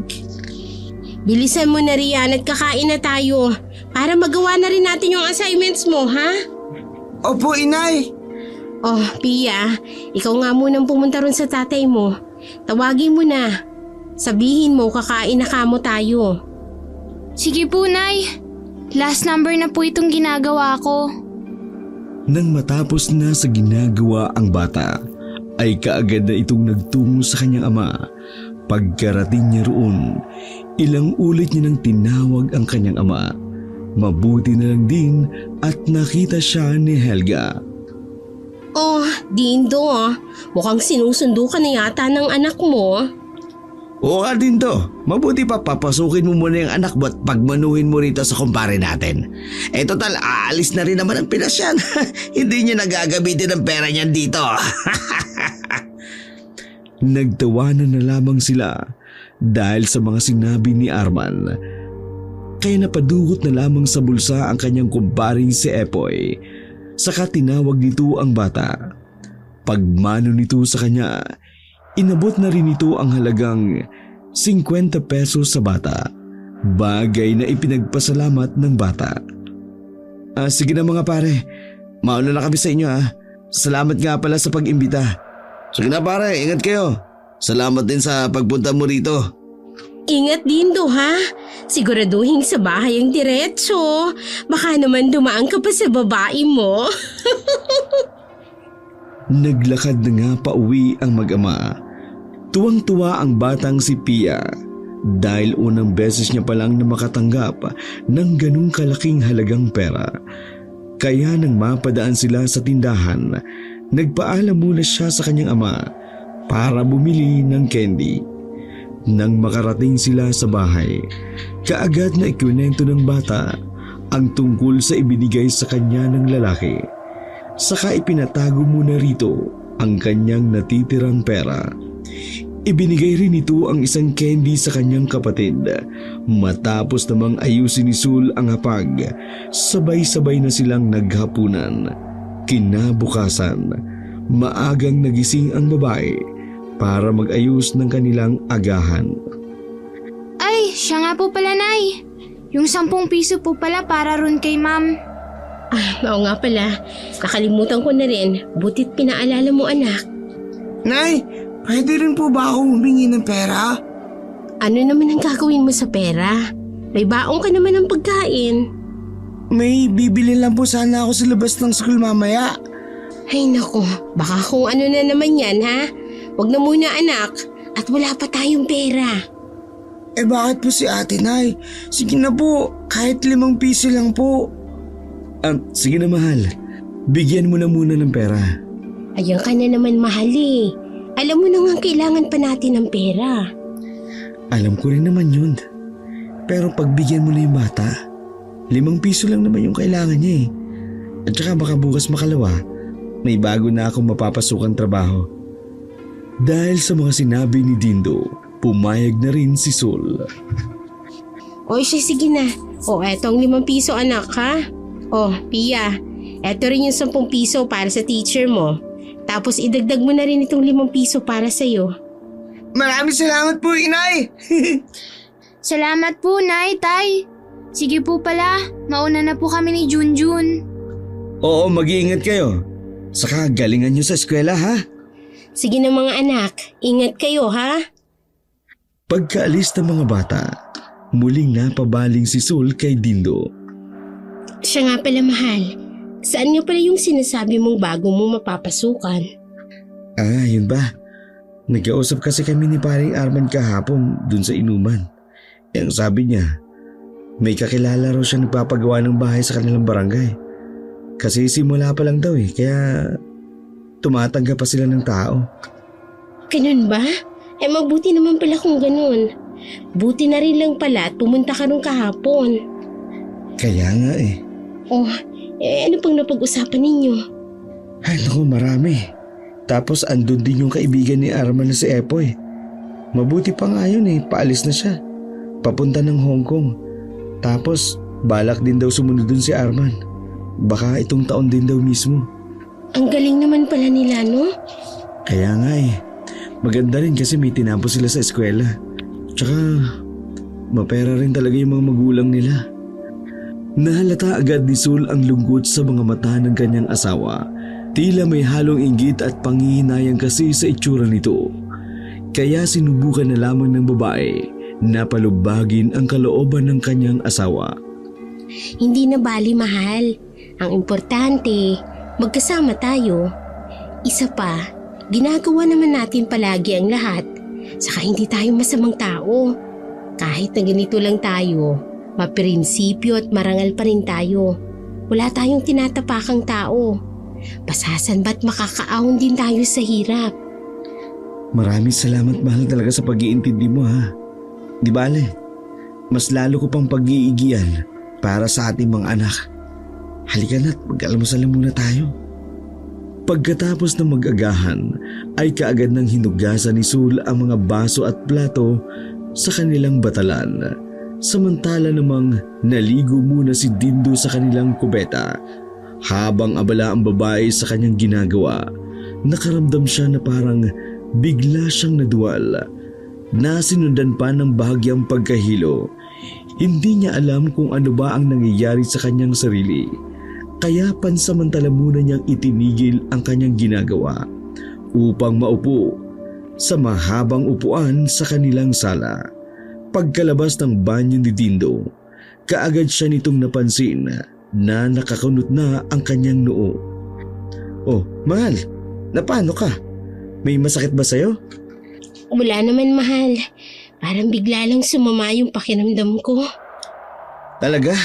A: Bilisan mo na riyan at kakain na tayo para magawa na rin natin yung assignments mo, ha?
C: Opo, Inay.
A: Oh, Pia, ikaw nga munang pumunta ron sa tatay mo. Tawagin mo na. Sabihin mo kakain na kamo tayo.
B: Sige po, Nay. Last number na po itong ginagawa ko.
D: Nang matapos na sa ginagawa ang bata, ay kaagad na itong nagtungo sa kanyang ama. Pagkarating niya roon, ilang ulit niya nang tinawag ang kanyang ama. Mabuti na lang din at nakita siya ni Helga.
A: Oh, Dindo, mukhang sinusundo ka na yata ng anak mo.
E: Oo nga din to. Mabuti pa papasukin mo muna yung anak mo at pagmanuhin mo rito sa kumpare natin. Total, aalis na rin naman ang Pinas yan. Hindi niya nagagamitin ang pera niyan dito.
D: Nagtawanan na lamang sila dahil sa mga sinabi ni Arman. Kaya napadugot na lamang sa bulsa ang kanyang kumparing si Epoy. Saka tinawag nito ang bata. Pagmano nito sa kanya, inabot na rin ito ang halagang 50 pesos sa bata. Bagay na ipinagpasalamat ng bata. Sige na mga pare, mauna na kami sa inyo ha. Salamat nga pala sa pag-imbita.
E: Sige na pare, ingat kayo. Salamat din sa pagpunta mo rito.
A: Ingat din do ha. Siguraduhin sa bahay ang diretso. Baka naman dumaan ka pa sa babae mo.
D: Naglakad na nga pauwi ang mag-ama. Tuwang-tuwa ang batang si Pia dahil unang beses niya palang na makatanggap ng ganung kalaking halagang pera. Kaya nang mapadaan sila sa tindahan, nagpaalam muna siya sa kanyang ama para bumili ng candy. Nang makarating sila sa bahay, kaagad na ikwento ng bata ang tungkol sa ibinigay sa kanya ng lalaki. Saka ipinatago muna rito ang kanyang natitirang pera. Ibinigay rin ito ang isang candy sa kanyang kapatid. Matapos namang ayusin ni Sul ang hapag, sabay-sabay na silang naghapunan. Kinabukasan, maagang nagising ang babae para mag-ayos ng kanilang agahan.
B: Ay, siya nga po pala, Nay. Yung 10 piso po pala para ron kay Ma'am.
A: Oo nga pala, nakalimutan ko na rin. Butit pinaalala mo, anak.
C: Nay, pwede rin po ba akong humingi ng pera?
A: Ano naman ang gagawin mo sa pera? May baong ka naman ng pagkain.
C: May bibili lang po sana ako sa labas ng school mamaya.
A: Ay nako, baka kung ano na naman yan ha? Wag na muna anak, at wala pa tayong pera.
C: Eh bakit po si ate, Nay? Sige na po, kahit 5 piso lang po.
D: Sige na mahal, bigyan mo na muna ng pera.
A: Ayan ka na naman mahal eh. Alam mo na nga kailangan pa natin ng pera.
D: Alam ko rin naman yun. Pero pagbigyan mo na yung bata, 5 piso lang naman yung kailangan niya eh. At saka baka bukas makalawa, may bago na akong mapapasukang trabaho. Dahil sa mga sinabi ni Dindo, pumayag na rin si Sul.
A: O siya, sige na. O etong 5 piso anak ha. O Pia, eto rin yung 10 piso para sa teacher mo. Tapos idagdag mo na rin itong 5 piso para sa'yo.
C: Maraming salamat po, Inay!
B: Salamat po, Nay, Tay. Sige po pala, mauna na po kami ni Junjun.
D: Oo, mag-iingat kayo. Saka galingan nyo sa eskwela ha.
A: Sige na mga anak, ingat kayo ha.
D: Pagkaalis ng mga bata, muling napabaling si Sul kay Dindo.
A: Siya nga pala mahal. Saan nga pala yung sinasabi mong bago mo mapapasukan?
D: Yun ba? Nagkausap kasi kami ni paring Arman kahapon dun sa inuman. Ang sabi niya, may kakilala raw siya nagpapagawa ng bahay sa kanilang barangay. Kasi simula pa lang daw kaya tumatanggap pa sila ng tao.
A: Ganun ba? Mabuti naman pala kung ganun. Buti na rin lang pala at pumunta ka nung kahapon.
D: Kaya nga
A: Ano pang napag-usapan ninyo?
D: Ay naku, marami. Tapos andun din yung kaibigan ni Arman na si Epoy. Mabuti pa nga yun paalis na siya. Papunta ng Hong Kong. Tapos balak din daw sumunod dun si Arman. Baka itong taon din daw mismo.
A: Ang galing naman pala nila, no?
D: Kaya nga maganda rin kasi may tinapos sila sa eskwela. Tsaka mapera rin talaga yung mga magulang nila. Nahalata agad ni Sul ang lungkot sa mga mata ng kanyang asawa. Tila may halong inggit at panghihinayang kasi sa itsura nito. Kaya sinubukan na lamang ng babae na palubagin ang kalooban ng kanyang asawa.
A: Hindi na bali mahal. Ang importante, magkasama tayo. Isa pa, ginagawa naman natin palagi ang lahat. Saka hindi tayo masamang tao. Kahit na ganito lang tayo, maprinsipyo at marangal pa rin tayo. Wala tayong tinatapakang tao. Basasan ba't makakaahon din tayo sa hirap?
D: Maraming salamat mahal talaga sa pag-iintindi mo ha. Di bale, mas lalo ko pang pag-iigiyan para sa ating mga anak. Halika na't mag-almusal muna tayo. Pagkatapos ng mag-agahan ay kaagad nang hinugasan ni Sul ang mga baso at plato sa kanilang batalan. Samantala namang naligo muna si Dindo sa kanilang kubeta. Habang abala ang babae sa kanyang ginagawa, nakaramdam siya na parang bigla siyang naduwal. Nasinundan pa ng bahagyang pagkahilo. Hindi niya alam kung ano ba ang nangyayari sa kanyang sarili. Kaya pansamantala muna niyang itinigil ang kanyang ginagawa upang maupo sa mahabang upuan sa kanilang sala. Pagkalabas ng banyo ni Dindo, kaagad siya nitong napansin na nakakunot na ang kanyang noo. Oh, mahal, napano ka? May masakit ba sa'yo?
A: Wala naman mahal. Parang bigla lang sumama yung pakiramdam ko.
D: Talaga?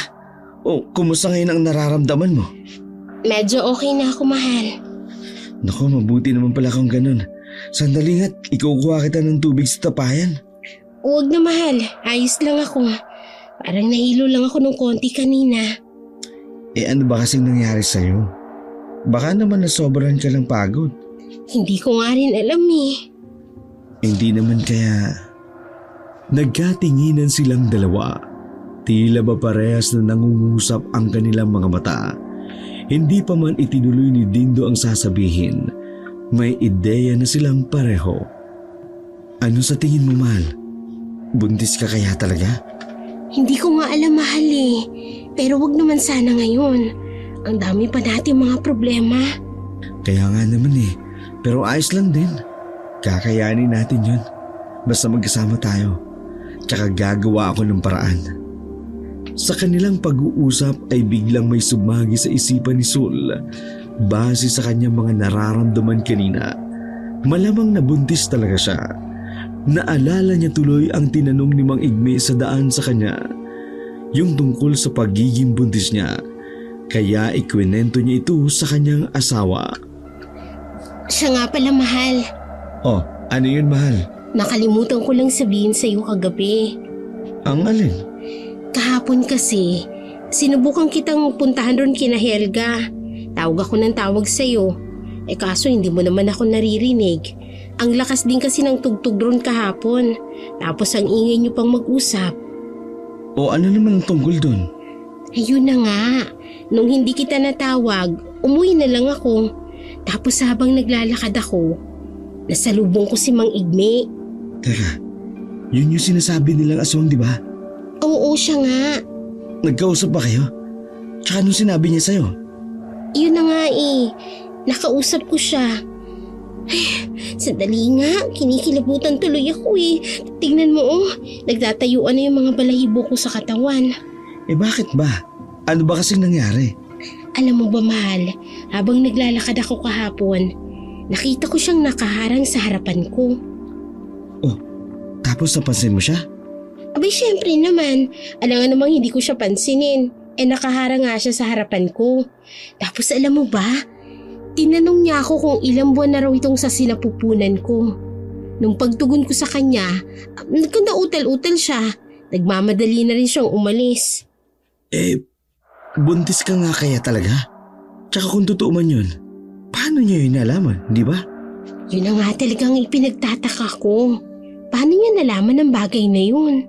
D: Oh, kumusta ngayon ang nararamdaman mo?
A: Medyo okay na ako mahal.
D: Naku, mabuti naman pala kung ganun. Sandali nga't ikukuha kita ng tubig sa tapayan.
A: Huwag na mahal, ayos lang ako. Parang nahilo lang ako ng konti kanina.
D: Ano ba kasing nangyari sa'yo? Baka naman nasobrahan ka lang pagod.
A: Hindi ko nga rin alam eh.
D: Hindi naman kaya... Nagkatinginan silang dalawa. Tila ba parehas na nangungusap ang kanilang mga mata. Hindi pa man itinuloy ni Dindo ang sasabihin. May ideya na silang pareho. Ano sa tingin mo, mahal? Buntis ka kaya talaga?
A: Hindi ko nga alam, mahal eh. Pero wag naman sana ngayon. Ang dami pa natin mga problema.
D: Kaya nga naman eh. Pero ayos lang din. Kakayanin natin yun. Basta magkasama tayo. Tsaka gagawa ako ng paraan. Sa kanilang pag-uusap ay biglang may sumagi sa isipan ni Sol. Base sa kanyang mga nararamdaman kanina. Malamang nabuntis talaga siya. Naalala niya tuloy ang tinanong ni Mang Igme sa daan sa kanya. Yung tungkol sa pagiging buntis niya. Kaya ikwinento niya ito sa kanyang asawa.
A: Siya nga pala, mahal.
D: Oh, ano yun, mahal?
A: Nakalimutan ko lang sabihin sa'yo kagabi.
D: Ang alin?
A: Kahapon kasi, sinubukan kitang puntahan ron kina Helga. Tawag ako ng tawag sa'yo. Kaso hindi mo naman ako naririnig. Ang lakas din kasi ng tugtog ron kahapon. Tapos ang ingay niyo pang mag-usap.
D: O ano naman ang tungkol dun?
A: Ayun na nga. Nung hindi kita natawag, umuwi na lang ako. Tapos habang naglalakad ako, nasalubong ko si Mang Igme.
D: Teka, yun yung sinasabi nilang aswang, di ba?
A: Oo, siya nga.
D: Nagkausap ba kayo? Tsaka anong sinabi niya sa'yo?
A: Yun na nga eh. Nakausap ko siya. Ay, sandali nga. Kinikilabutan tuloy ako eh. Tingnan mo oh. Nagtatayuan na yung mga balahibo ko sa katawan.
D: Bakit ba? Ano ba kasing nangyari?
A: Alam mo ba, mahal? Habang naglalakad ako kahapon, nakita ko siyang nakaharang sa harapan ko.
D: Oh, tapos napansin mo siya?
A: Abay, syempre naman. Alangan namang hindi ko siya pansinin. Nakaharang nga siya sa harapan ko. Tapos alam mo ba? Tinanong niya ako kung ilang buwan na raw itong sa sinapupunan ko. Nung pagtugon ko sa kanya, nagkanda-utal-utal siya. Nagmamadali na rin siyang umalis.
D: Buntis ka nga kaya talaga? Tsaka kung totoo man yun, paano niya yun nalaman, di ba?
A: Yun na nga talagang ipinagtataka ko. Paano niya nalaman ang bagay na yun?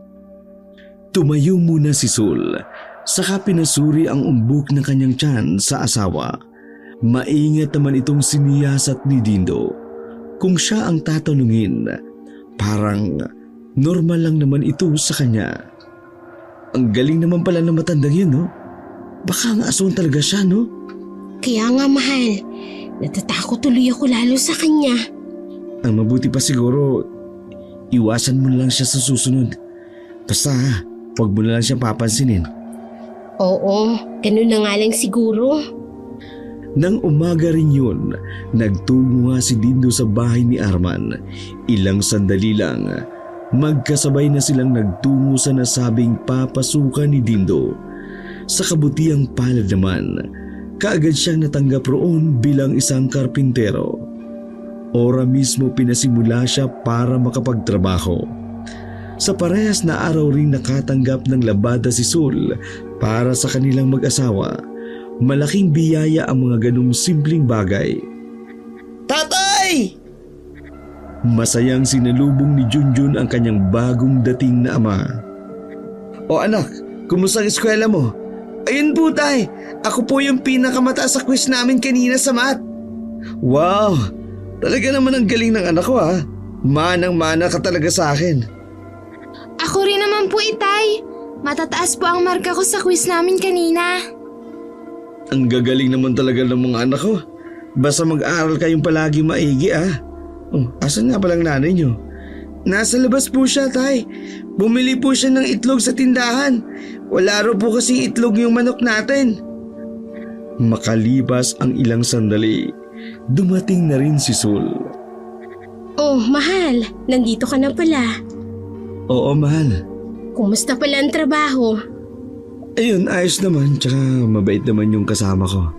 D: Tumayo muna si Sol, saka pinasuri ang umbok ng kanyang tiyan sa asawa. Maingat naman itong siniyasat ni Dindo. Kung siya ang tatanungin, parang normal lang naman ito sa kanya. Ang galing naman pala ng matandang yun, no? Baka nga aswang talaga siya, no?
A: Kaya nga, mahal. Natatakot tuloy ako lalo sa kanya.
D: Ang mabuti pa siguro, iwasan mo lang siya sa susunod. Basta, huwag mo na lang siya papansinin.
A: Oo, ganun na nga lang siguro.
D: Nang umaga rin yun, nagtungo nga si Dindo sa bahay ni Arman. Ilang sandali lang, magkasabay na silang nagtungo sa nasabing papasukan ni Dindo. Sa kabutiang palad naman, kaagad siyang natanggap roon bilang isang karpintero. Ora mismo pinasimula siya para makapagtrabaho. Sa parehas na araw ring nakatanggap ng labada si Sol para sa kanilang mag-asawa. Malaking biyaya ang mga ganong simpleng bagay.
C: Tatay!
D: Masayang sinalubong ni Junjun ang kanyang bagong dating na ama.
C: O anak, kumusta ang eskwela mo? Ayun po tay, ako po yung pinakamataas sa quiz namin kanina sa math.
D: Wow! Talaga naman ang galing ng anak ko ha. Manang-mana ka talaga sa akin.
B: Ako rin naman po, itay. Matataas po ang marka ko sa quiz namin kanina.
D: Ang gagaling naman talaga ng mga anak ko. Basta mag-aaral kayong palagi maigi ah. Oh, asan nga palang nanay niyo?
C: Nasa labas po siya tay. Bumili po siya ng itlog sa tindahan. Wala raw po kasing itlog yung manok natin.
D: Makalipas ang ilang sandali, dumating na rin si Sol.
A: Oh, mahal. Nandito ka na pala.
D: Oo, mahal.
A: Kumusta pala ang trabaho?
D: Ayun, ayos naman. Tsaka mabait naman yung kasama ko.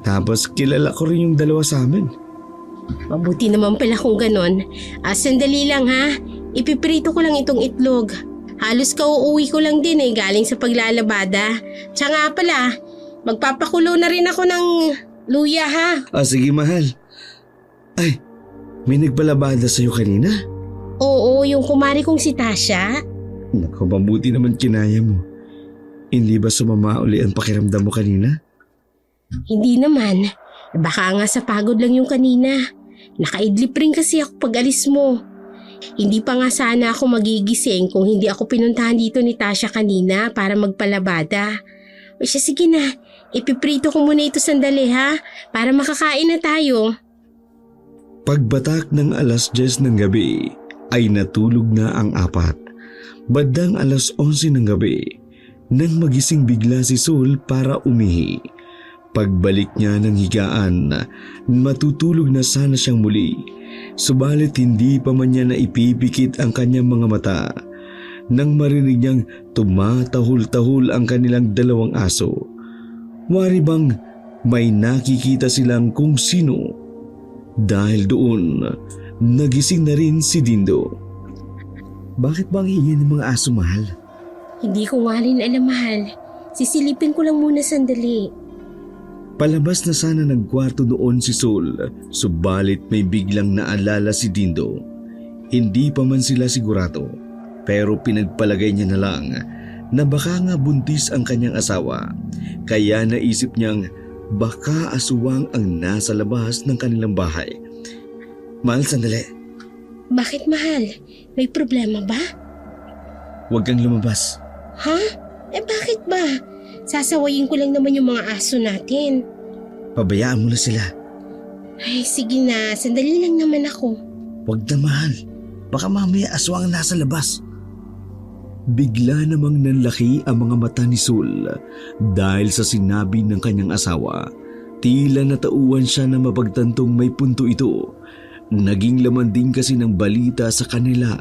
D: Tapos kilala ko rin yung dalawa sa amin.
A: Mabuti naman pala kung ganon. Sandali lang ha. Ipiprito ko lang itong itlog. Halos kauuwi ko lang din galing sa paglalabada. Tsaka nga pala, magpapakulo na rin ako ng luya ha.
D: Sige mahal. Ay, may nagbalabada sa'yo kanina?
A: Oo, yung kumari kong si Tasha.
D: Naku, mabuti naman kinaya mo. Hindi ba sumama uli ang pakiramdam mo kanina?
A: Hindi naman. Baka nga sa pagod lang yung kanina. Nakaidlip rin kasi ako pag alis mo. Hindi pa nga sana ako magigising kung hindi ako pinuntahan dito ni Tasha kanina para magpalabada. O siya, sige na. Ipiprito ko muna ito sandali ha, para makakain na tayo.
D: Pagbatak ng 10:00 ng gabi ay natulog na ang apat. Bandang 11:00 ng gabi nang magising bigla si Sol para umihi. Pagbalik niya ng higaan, matutulog na sana siyang muli. Subalit hindi pa man niya naipipikit ang kanyang mga mata nang marinig niyang tumatahol-tahol ang kanilang dalawang aso. Wari bang may nakikita silang kung sino? Dahil doon, nagising na rin si Dindo. Bakit bang ingay ng mga aso, mahal?
A: Hindi ko nga rin alam, mahal. Sisilipin ko lang muna sandali.
D: Palabas na sana ng kwarto noon si Sol, subalit may biglang naalala si Dindo. Hindi pa man sila sigurado, pero pinagpalagay niya na lang na baka nga buntis ang kanyang asawa. Kaya naisip niyang baka aswang ang nasa labas ng kanilang bahay. Mahal, sandali.
A: Bakit, mahal? May problema ba?
D: Huwag kang lumabas.
A: Ha? Bakit ba? Sasawayin ko lang naman yung mga aso natin.
D: Pabayaan mo na sila.
A: Ay, sige na. Sandali lang naman ako.
D: Huwag na, mahal. Baka mamaya aswang nasa labas. Bigla namang nanlaki ang mga mata ni Sol dahil sa sinabi ng kanyang asawa. Tila natauhan siya na mapagtantong may punto ito. Naging laman din kasi ng balita sa kanila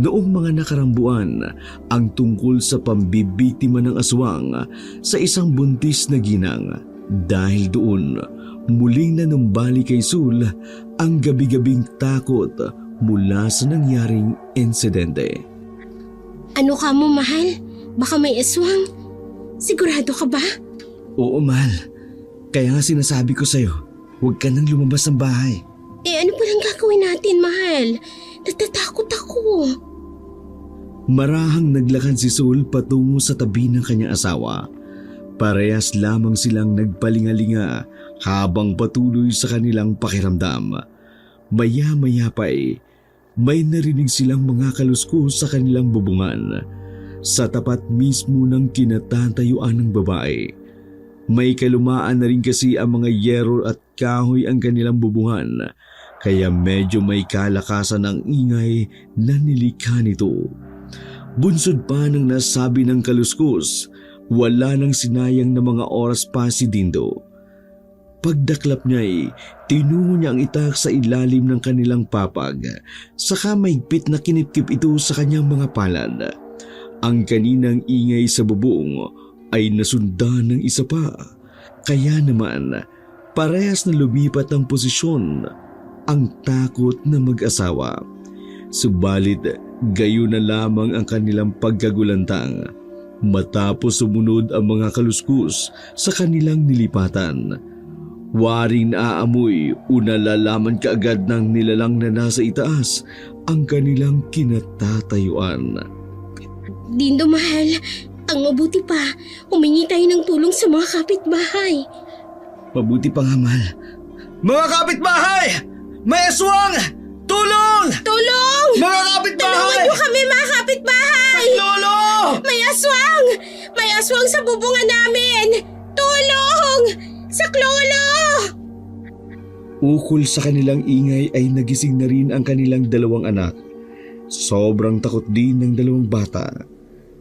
D: noong mga nakarambuan ang tungkol sa pambibiktima ng aswang sa isang buntis na ginang. Dahil doon, muling nanumbali kay Sol ang gabi-gabing takot mula sa nangyaring insidente.
A: Ano ka mo, mahal? Baka may aswang? Sigurado ka ba?
D: Oo, mahal. Kaya nga sinasabi ko sa'yo, huwag ka nang lumabas ng bahay.
A: Ano pa lang gagawin natin, mahal? Natatakot ako.
D: Marahang naglakad si Sol patungo sa tabi ng kanyang asawa. Parehas lamang silang nagpalingalinga habang patuloy sa kanilang pakiramdam. Maya-maya pa'y may narinig silang mga kaluskos sa kanilang bubungan sa tapat mismo ng kinatatayuan ng babae. May kalumaan na rin kasi ang mga yero at kahoy ang kanilang bubungan, kaya medyo may kalakasan ang ingay na nilikha nito. Bunsod pa ng nasabi ng kaluskos, wala nang sinayang na mga oras pa si Dindo. Pagdaklap niya'y tinungo niya ang itak sa ilalim ng kanilang papag, saka mahigpit na kinipkip ito sa kanyang mga palad. Ang kaninang ingay sa bubong ay nasundan ng isa pa, kaya naman parehas na lumipat ang posisyon ang takot na mag-asawa. Subalit gayon na lamang ang kanilang pagkagulantang matapos sumunod ang mga kaluskus sa kanilang nilipatan. Waring naaamoy o nalalaman kaagad ng nilalang na nasa itaas ang kanilang kinatatayuan.
A: Dindo, mahal. Ang mabuti pa, humingi tayo ng tulong sa mga kapitbahay.
D: Mabuti pa nga, mahal. Mga kapitbahay! May aswang! Tulong!
A: Tulong!
D: Mga kapitbahay!
A: Tulungan niyo kami, mga kapitbahay!
D: Lolo!
A: May aswang! May aswang sa bubungan namin! Tulong! Saklolo!
D: Ukol sa kanilang ingay ay nagising na rin ang kanilang dalawang anak. Sobrang takot din ng dalawang bata.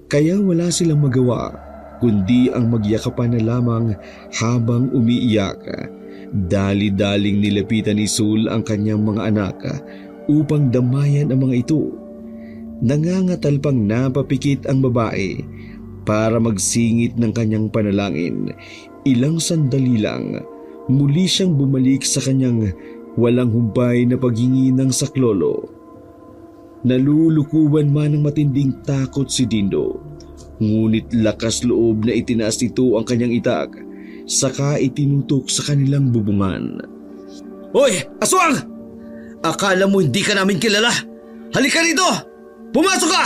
D: Kaya wala silang magawa kundi ang magyakapan na lamang habang umiiyak. Dali-daling nilapitan ni Sol ang kanyang mga anak upang damayan ang mga ito. Nangangatal pang napapikit ang babae para magsingit ng kanyang panalangin. Ilang sandali lang, muli siyang bumalik sa kanyang walang humpay na paghingi ng saklolo. Nalulukuban man ng matinding takot si Dindo, ngunit lakas loob na itinaas nito ang kanyang itak, saka itinutok sa kanilang bubungan.
E: Hoy, aswang! Akala mo hindi ka namin kilala? Halika rito! Pumasok ka!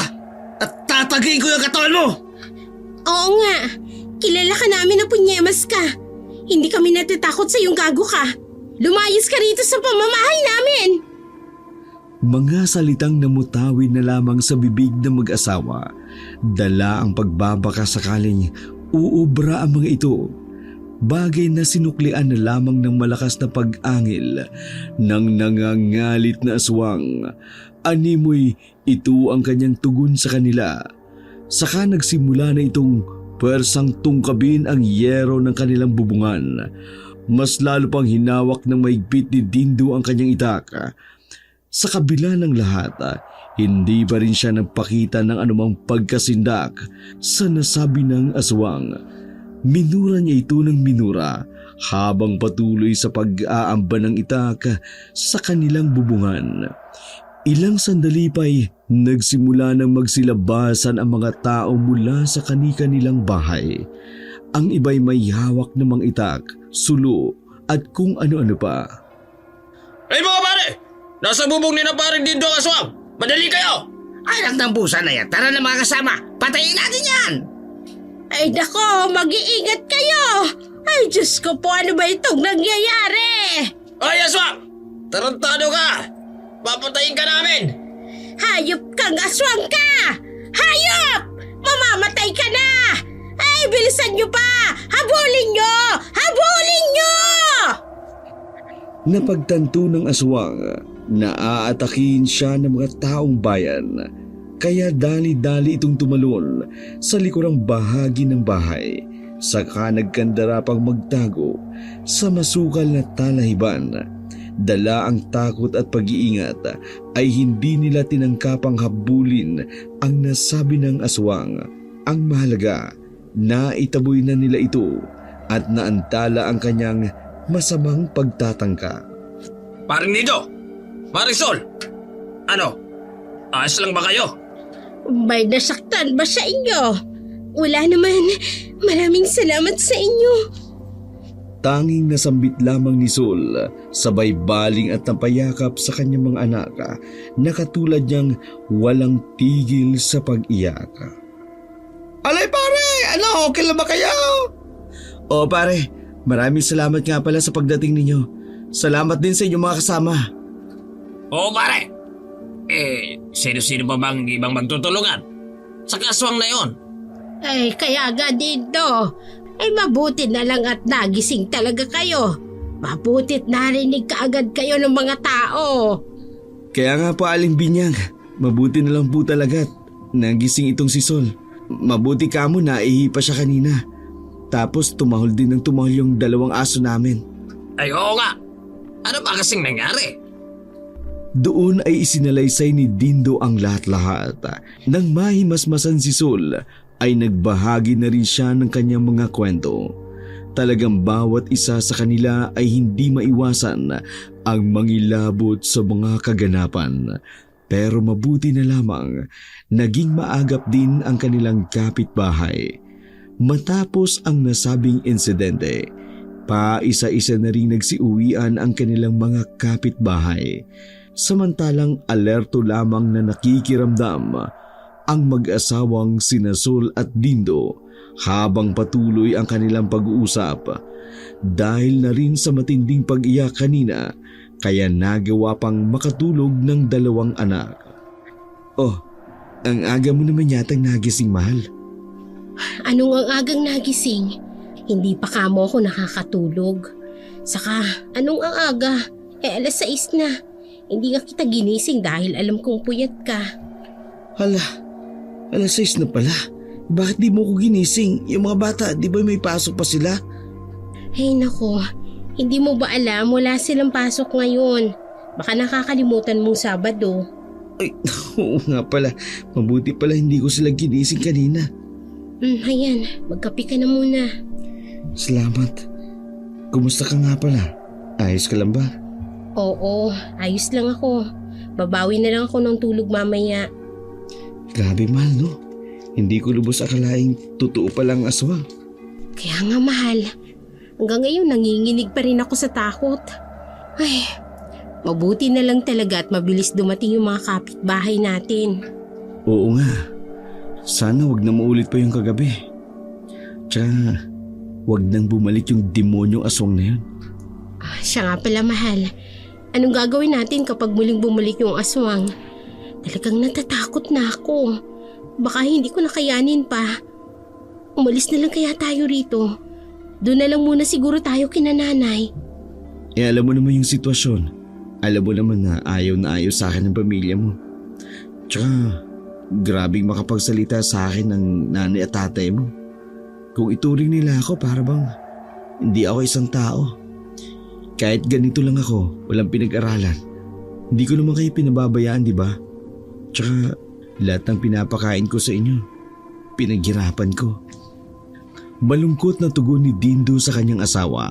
E: At tatagayin ko yung katawan mo!
A: Oo nga, kilala ka namin na punyemas ka. Hindi kami natatakot sa iyong gago ka. Lumayas ka rito sa pamamahay namin.
D: Mga salitang namutawid na lamang sa bibig ng mag-asawa, dala ang pagbabaka sakaling uubra ang mga ito. Bagay na sinuklian na lamang ng malakas na pag-angil ng nangangalit na aswang. Animoy ito ang kanyang tugon sa kanila. Saka nagsimula na itong pwersang tungkabin ang yero ng kanilang bubungan. Mas lalo pang hinawak ng mahigpit ni Dindo ang kanyang itak. Sa kabila ng lahat, hindi pa rin siya nagpakita ng anumang pagkasindak sa nasabi ng aswang. Minura niya ito ng minura habang patuloy sa pag-aamba ng itak sa kanilang bubungan. Ilang sandali pa'y nagsimula ng magsilabasan ang mga tao mula sa kani-kanilang bahay. Ang iba'y may hawak na mga itak, sulo at kung ano-ano pa.
E: Hey mga pare! Nasa bubong ni na paring Dindo ang aswang! Madali kayo! Anak ng pusa na yan, tara na mga kasama! Patayin natin yan!
A: Ay dako, mag-iingat kayo. Ay Diyos ko po, ano ba itong nangyayari?
E: Ay aswang! Tarantado ka! Papatayin ka namin!
A: Hayop kang aswang ka! Hayop! Mamamatay ka na! Ay, bilisan nyo pa! Habulin nyo! Habulin nyo!
D: Napagtanto ng aswang na aatakin siya ng mga taong bayan, kaya dali-dali itong tumalon sa likurang bahagi ng bahay. Saka nagkandara pang magtago sa masukal na talahiban. Dala ang takot at pag-iingat ay hindi nila tinangkapang habulin ang nasabi ng aswang. Ang mahalaga, naitaboy na nila ito at naantala ang kanyang masamang pagtatangka.
E: Paring Dindo! Marisol! Ano? Ayos lang ba kayo?
A: May nasaktan ba sa inyo? Wala naman. Maraming salamat sa inyo.
D: Tanging nasambit lamang ni Sol, sabay baling at napayakap sa kanyang mga anak na katulad niyang walang tigil sa pag-iyak.
C: Alay pare! Ano? Okay lang ba kayo?
D: O pare, maraming salamat nga pala sa pagdating ninyo. Salamat din sa inyong mga kasama.
E: Oo pare! Sino-sino pa bang ibang magtutulungan? Sa kaswang na yon?
A: Ay, kaya nga dito. Ay, mabuti na lang at nagising talaga kayo. Mabuti't narinig kaagad kayo ng mga tao.
D: Kaya nga po Aling Binyang, mabuti na lang po talaga at nagising itong si Sol. Mabuti ka mo na ihipa siya kanina. Tapos tumahol din ng tumahol yung dalawang aso namin.
E: Ay oo nga! Ano ba kasing nangyari?
D: Doon ay isinalaysay ni Dindo ang lahat-lahat. Nang mahimasmasan si Sol, ay nagbahagi na rin siya ng kanyang mga kwento. Talagang bawat isa sa kanila ay hindi maiwasan ang mangilabot sa mga kaganapan. Pero mabuti na lamang, naging maagap din ang kanilang kapitbahay. Matapos ang nasabing insidente, paisa-isa na rin nagsiuwian ang kanilang mga kapitbahay. Samantalang alerto lamang na nakikiramdam ang mag-asawang sina Sol at Dindo habang patuloy ang kanilang pag-uusap. Dahil na rin sa matinding pag-iyak kanina, kaya nagawa pang makatulog ng dalawang anak. Oh, ang aga mo naman yatang nagising, mahal.
A: Anong ang agang nagising? Hindi pa kamo ako nakakatulog. Saka, anong ang aga? 6:00 na. Hindi ka kita ginising dahil alam kong puyat ka.
C: Hala, 6:00 na pala. Bakit di mo ko ginising? Yung mga bata, di ba may pasok pa sila?
A: Hey nako, hindi mo ba alam wala silang pasok ngayon? Baka nakakalimutan mong Sabado.
C: Ay, oo nga pala. Mabuti pala hindi ko sila ginising kanina.
A: Ayan, magkape ka na muna.
C: Salamat. Kumusta ka nga pala? Ayos ka lang ba?
A: Oo, ayos lang ako. Babawi na lang ako ng tulog mamaya.
C: Grabe mahal, no? Hindi ko lubos akalaing totoo palang aswang.
A: Kaya nga mahal. Hanggang ngayon nanginginig pa rin ako sa takot. Ay, Mabuti na lang talaga at mabilis dumating yung mga kapitbahay natin.
D: Oo nga. Sana wag na maulit pa yung kagabi. Tsaka wag nang bumalik yung demonyong aswang na yun.
A: Siya nga pala, mahal. Anong gagawin natin kapag muling bumalik yung aswang? Talagang natatakot na ako. Baka hindi ko nakayanin pa. Umalis na lang kaya tayo rito. Doon na lang muna siguro tayo kina nanay.
D: Alam mo naman yung sitwasyon. Alam mo naman na ayaw sa akin ng pamilya mo. Tsaka grabing makapagsalita sa akin ng nanay at tatay mo. Kung ituring nila ako para bang hindi ako isang tao. Kahit ganito lang ako, walang pinag-aralan. Hindi ko naman kayo pinababayaan, di ba? Tsaka lahat ng pinapakain ko sa inyo, pinaghirapan ko. Malungkot na tugon ni Dindo sa kanyang asawa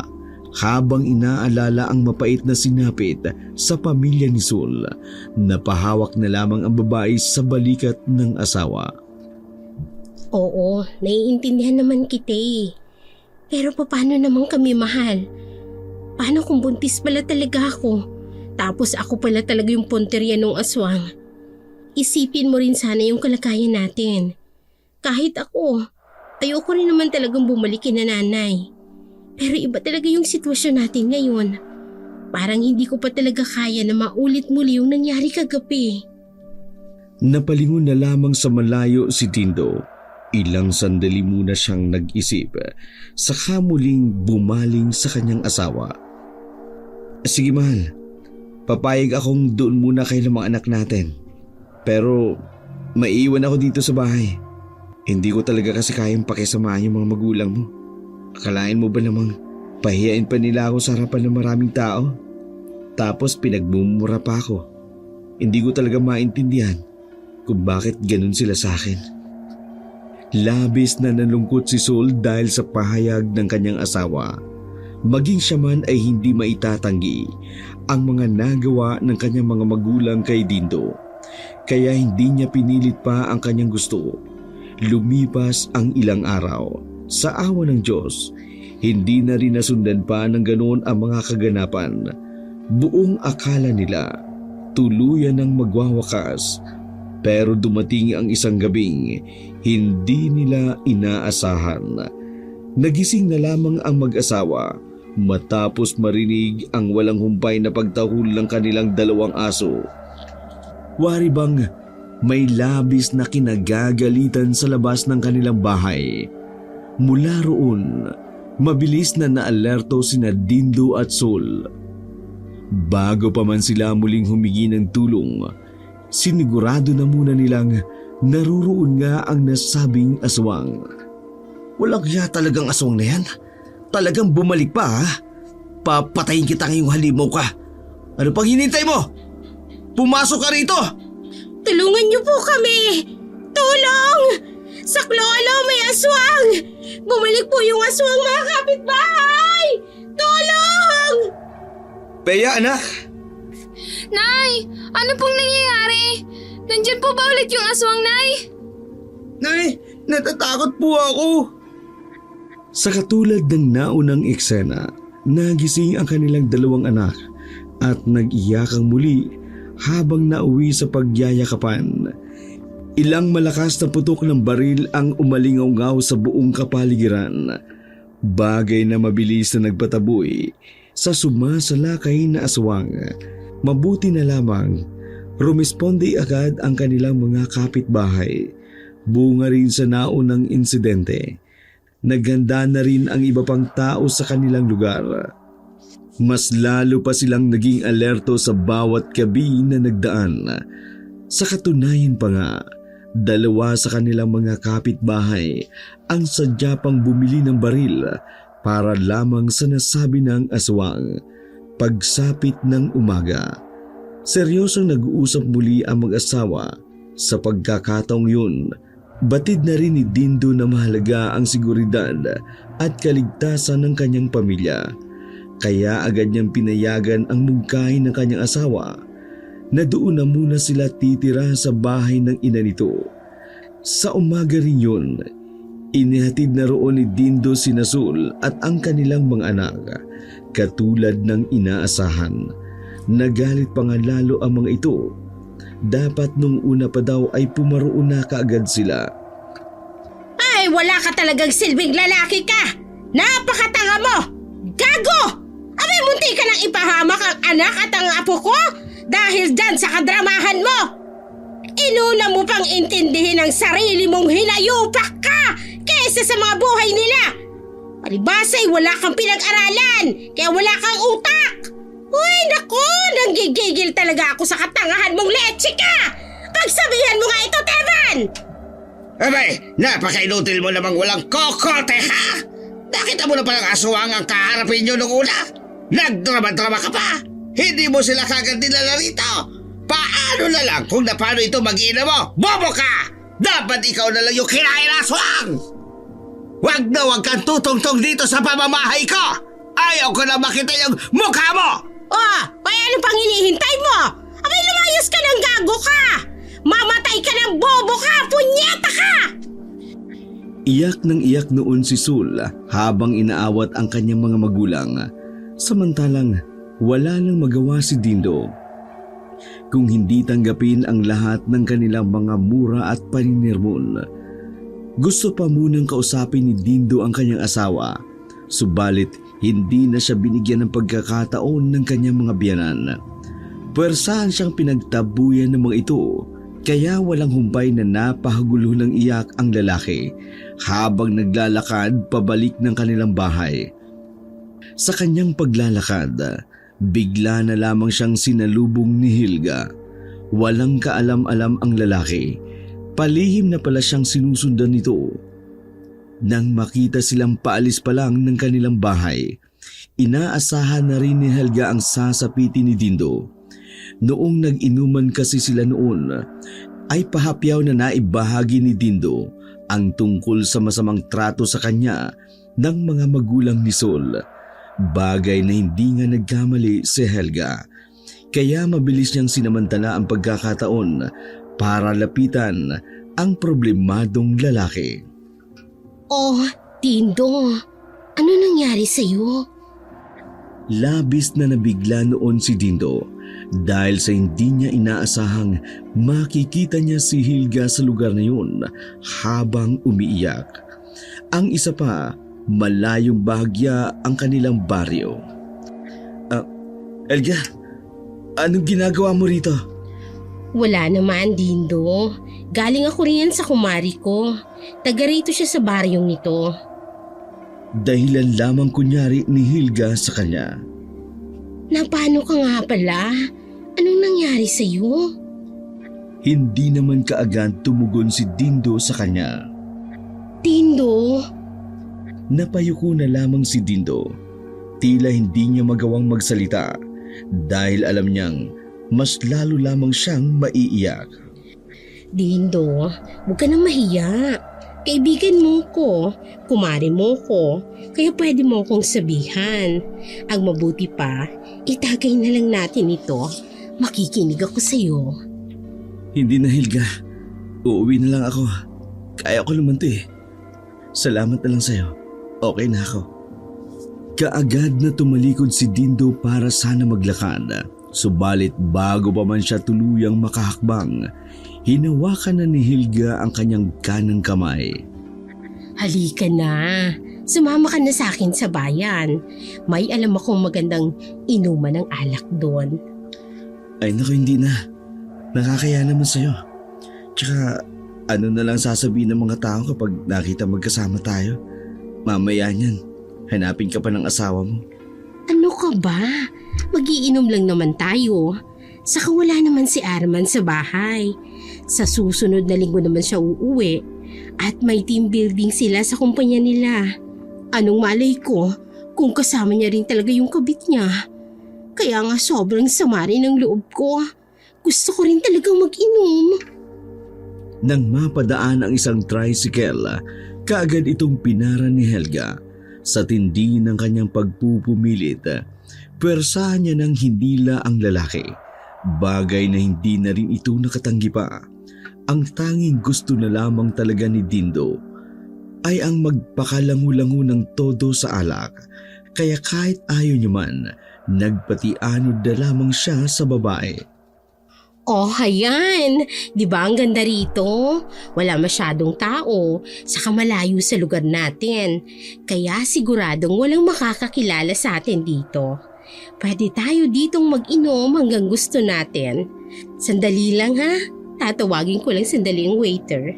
D: habang inaalala ang mapait na sinapit sa pamilya ni Sol. Napahawak na lamang ang babae sa balikat ng asawa.
A: Oo, naiintindihan naman kita eh. Pero paano naman kami, mahal? Paano kung buntis pala talaga ako? Tapos ako pala talaga yung punteriya ng aswang. Isipin mo rin sana yung kalagayan natin. Kahit ako, ayoko rin naman talagang bumalik kina nanay. Pero iba talaga yung sitwasyon natin ngayon. Parang hindi ko pa talaga kaya na maulit muli yung nangyari kagabi.
D: Napalingon na lamang sa malayo si Dindo. Ilang sandali muna siyang nag-isip, saka muling bumaling sa kanyang asawa. Sige mahal, papayag akong doon muna kayo ng mga anak natin. Pero maiiwan ako dito sa bahay. Hindi ko talaga kasi kayang pakisamahan yung mga magulang mo. Akalain mo ba namang pahiyain pa nila ako sa harapan ng maraming tao? Tapos pinagmumura pa ako. Hindi ko talaga maintindihan kung bakit ganun sila sa akin. Labis na nalungkot si Sol dahil sa pahayag ng kanyang asawa. Maging siya man ay hindi maitatanggi ang mga nagawa ng kanyang mga magulang kay Dindo. Kaya hindi niya pinilit pa ang kanyang gusto. Lumipas ang ilang araw. Sa awa ng Diyos, hindi na rin nasundan pa ng ganoon ang mga kaganapan. Buong akala nila, tuluyan ng magwawakas. Pero dumating ang isang gabing hindi nila inaasahan. Nagising na lamang ang mag-asawa matapos marinig ang walang humpay na pagtahol ng kanilang dalawang aso. Wari bang may labis na kinagagalitan sa labas ng kanilang bahay. Mula roon, mabilis na naalerto sina Dindo at Sol. Bago pa man sila muling humingi ng tulong, sinigurado na muna nilang naruroon nga ang nasabing aswang.
E: Walang kaya talagang aswang na yan. Talagang bumalik pa ha? Papatayin kita ngayong halimaw ka. Ano pang hinintay mo? Pumasok ka rito!
A: Tulungan niyo po kami! Tulong! Saklolo, may aswang! Bumalik po yung aswang, mga kapitbahay! Tulong!
C: Bea, anak!
B: Nay! Ano pong nangyayari? Nandyan po ba ulit yung aswang, Nay?
C: Nay, natatakot po ako.
D: Sa katulad ng naunang eksena, nagising ang kanilang dalawang anak at nag-iyakang muli habang nauwi sa pagyayakapan. Ilang malakas na putok ng baril ang umalingaw-ngaw sa buong kapaligiran. Bagay na mabilis na nagpataboy sa sumasalakay na aswang. Mabuti na lamang, rumisponde agad ang kanilang mga kapitbahay. Bunga rin sa naunang insidente. Naghanda na rin ang iba pang tao sa kanilang lugar. Mas lalo pa silang naging alerto sa bawat gabi na nagdaan. Sa katunayan pa nga, dalawa sa kanilang mga kapitbahay ang sadya pang bumili ng baril para lamang sa nasabi ng aswang. Pagsapit ng umaga, seryosong nag-uusap muli ang mag-asawa. Sa pagkakataong yun, batid na rin ni Dindo na mahalaga ang seguridad at kaligtasan ng kanyang pamilya. Kaya agad niyang pinayagan ang mungkahin ng kanyang asawa na doon na muna sila titira sa bahay ng ina nito. Sa umaga rin yun, inihatid na roon ni Dindo sina Sol at ang kanilang mga anak katulad ng inaasahan. Nagalit pa nga lalo ang mga ito. Dapat nung una pa daw ay pumaroon na kaagad sila.
A: Ay, wala ka talagang silbing lalaki ka! Napakatanga mo! Gago! Abay, munti ka nang ipahamak ang anak at ang apo ko dahil dyan sa kadramahan mo! Inuna mo pang intindihin ang sarili mong hinayupak ka kaysa sa mga buhay nila! Palibasa'y wala kang pinag-aralan kaya wala kang utak! Uy, naku! Nanggigigil talaga ako sa katangahan mong leche ka! Pagsabihan mo nga ito, Tevan!
E: Abay, napaka-inutil mo namang walang kokote ha! Nakita mo na palang aswang ang kaharapin nyo nung una? Nagdrama-drama ka pa! Hindi mo sila kagad nilala rito! Paano na lang kung na paano ito mag-iina mo? Bobo ka! Dapat ikaw na lang yung kinain na aswang! Wag kang tutong-tong dito sa pamamahay ko! Ayaw ko na makita yung mukha mo!
A: Oh, kaya ano pang hinihintay mo? Abay, lumayos ka ng gago ka! Mamatay ka ng bobo ka! Punyeta ka!
D: Iyak ng iyak noon si Sul habang inaawat ang kanyang mga magulang. Samantalang wala nang magawa si Dindo. Kung hindi tanggapin ang lahat ng kanilang mga mura at paninirmon. Gusto pa munang kausapin ni Dindo ang kanyang asawa. Subalit hindi na siya binigyan ng pagkakataon ng kanyang mga biyanan. Puwersahan siyang pinagtabuyan ng mga ito. Kaya walang humpay na napahagulo ng iyak ang lalaki habang naglalakad pabalik ng kanilang bahay. Sa kanyang paglalakad, bigla na lamang siyang sinalubong ni Hilga. Walang kaalam-alam ang lalaki. Palihim na pala siyang sinusundan nito. Nang makita silang paalis pa lang ng kanilang bahay, inaasahan na rin ni Helga ang sasapitin ni Dindo. Noong nag-inuman kasi sila noon, ay pahapyaw na naibahagi ni Dindo ang tungkol sa masamang trato sa kanya ng mga magulang ni Sol. Bagay na hindi nga nagkamali si Helga. Kaya mabilis niyang sinamantala ang pagkakataon para lapitan ang problemadong lalaki.
A: Oh, Dindo, ano nangyari sa'yo?
D: Labis na nabigla noon si Dindo dahil sa hindi niya inaasahang makikita niya si Hilga sa lugar na yun habang umiiyak. Ang isa pa, malayong bahagya ang kanilang baryo. Helga, anong ginagawa mo rito?
A: Wala naman, Dindo. Galing ako riyan sa kumari ko. Taga rito siya sa baryong nito.
D: Dahilan lamang kunyari ni Hilga sa kanya.
A: Napano ka nga pala? Anong nangyari sa'yo?
D: Hindi naman kaagad tumugon si Dindo sa kanya.
A: Dindo?
D: Napayuko na lamang si Dindo. Tila hindi niya magawang magsalita dahil alam niyang mas lalo lamang siyang maiiyak.
A: Dindo, huwag ka nang mahiya. Kaibigan mo ko, kumari mo ko, kaya pwede mo akong sabihan. Ang mabuti pa, itagay na lang natin ito. Makikinig ako sa'yo.
D: Hindi na, Hilga. Uuwi na lang ako. Kaya ko naman 'to eh. Salamat na lang sa'yo. Okay na ako. Kaagad na tumalikod si Dindo para sana maglakad. Subalit bago pa man siya tuluyang makahakbang, hinawakan na ni Hilga ang kanyang kanang kamay.
A: Halika na. Sumama ka na sa akin sa bayan. May alam akong magandang inuman ng alak doon.
D: Ay naku, hindi na. Nakakaya naman sa'yo. Tsaka ano na lang sasabihin ng mga tao kapag nakita magkasama tayo? Mamaya niyan, hanapin ka pa ng asawa mo.
A: Ano ka ba? Magiinom lang naman tayo. Saka wala naman si Arman sa bahay. Sa susunod na linggo naman siya uuwi. At may team building sila sa kumpanya nila. Anong malay ko kung kasama niya rin talaga yung kabit niya. Kaya nga sobrang sama rin ng loob ko. Gusto ko rin talagang mag-inom.
D: Nang mapadaan ang isang tricycle, kaagad itong pinara ni Helga. Sa tindi ng kanyang pagpupumilit, pwersahan niya ng hinila ang lalaki. Bagay na hindi na rin ito nakatanggi pa. Ang tanging gusto na lamang talaga ni Dindo ay ang magpakalangu-langu ng todo sa alak. Kaya kahit ayaw niya man, nagpatianod na lamang siya sa babae.
A: Oh, ayan. Di ba ang ganda rito? Wala masyadong tao, saka malayo sa lugar natin. Kaya siguradong walang makakakilala sa atin dito. Pwede tayo ditong mag-inom hanggang gusto natin. Sandali lang ha, tatawagin ko lang sandali ang waiter.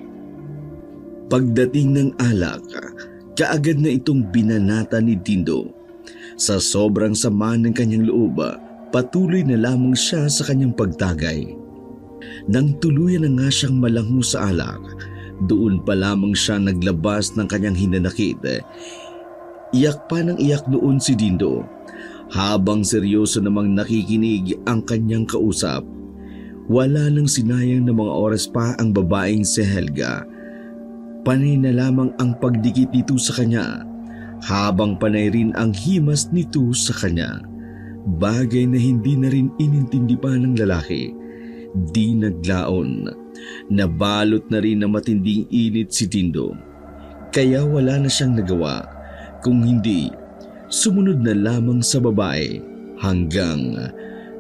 D: Pagdating ng alak, kaagad na itong binanata ni Dindo. Sa sobrang sama ng kanyang loob, patuloy na lamang siya sa kanyang pagtagay. Nang tuluyan na nga siyang malango sa alak, doon pa lamang siya naglabas ng kanyang hinanakit. Iyak pa ng iyak doon si Dindo, habang seryoso namang nakikinig ang kanyang kausap. Wala nang sinayang na mga oras pa ang babaeng si Helga. Panay na lamang ang pagdikit nito sa kanya, habang panay rin ang himas nito sa kanya. Bagay na hindi na rin inintindi pa ng lalaki. Di naglaon. Nabalot na rin na matinding init si Dindo. Kaya wala na siyang nagawa, kung hindi sumunod na lamang sa babae hanggang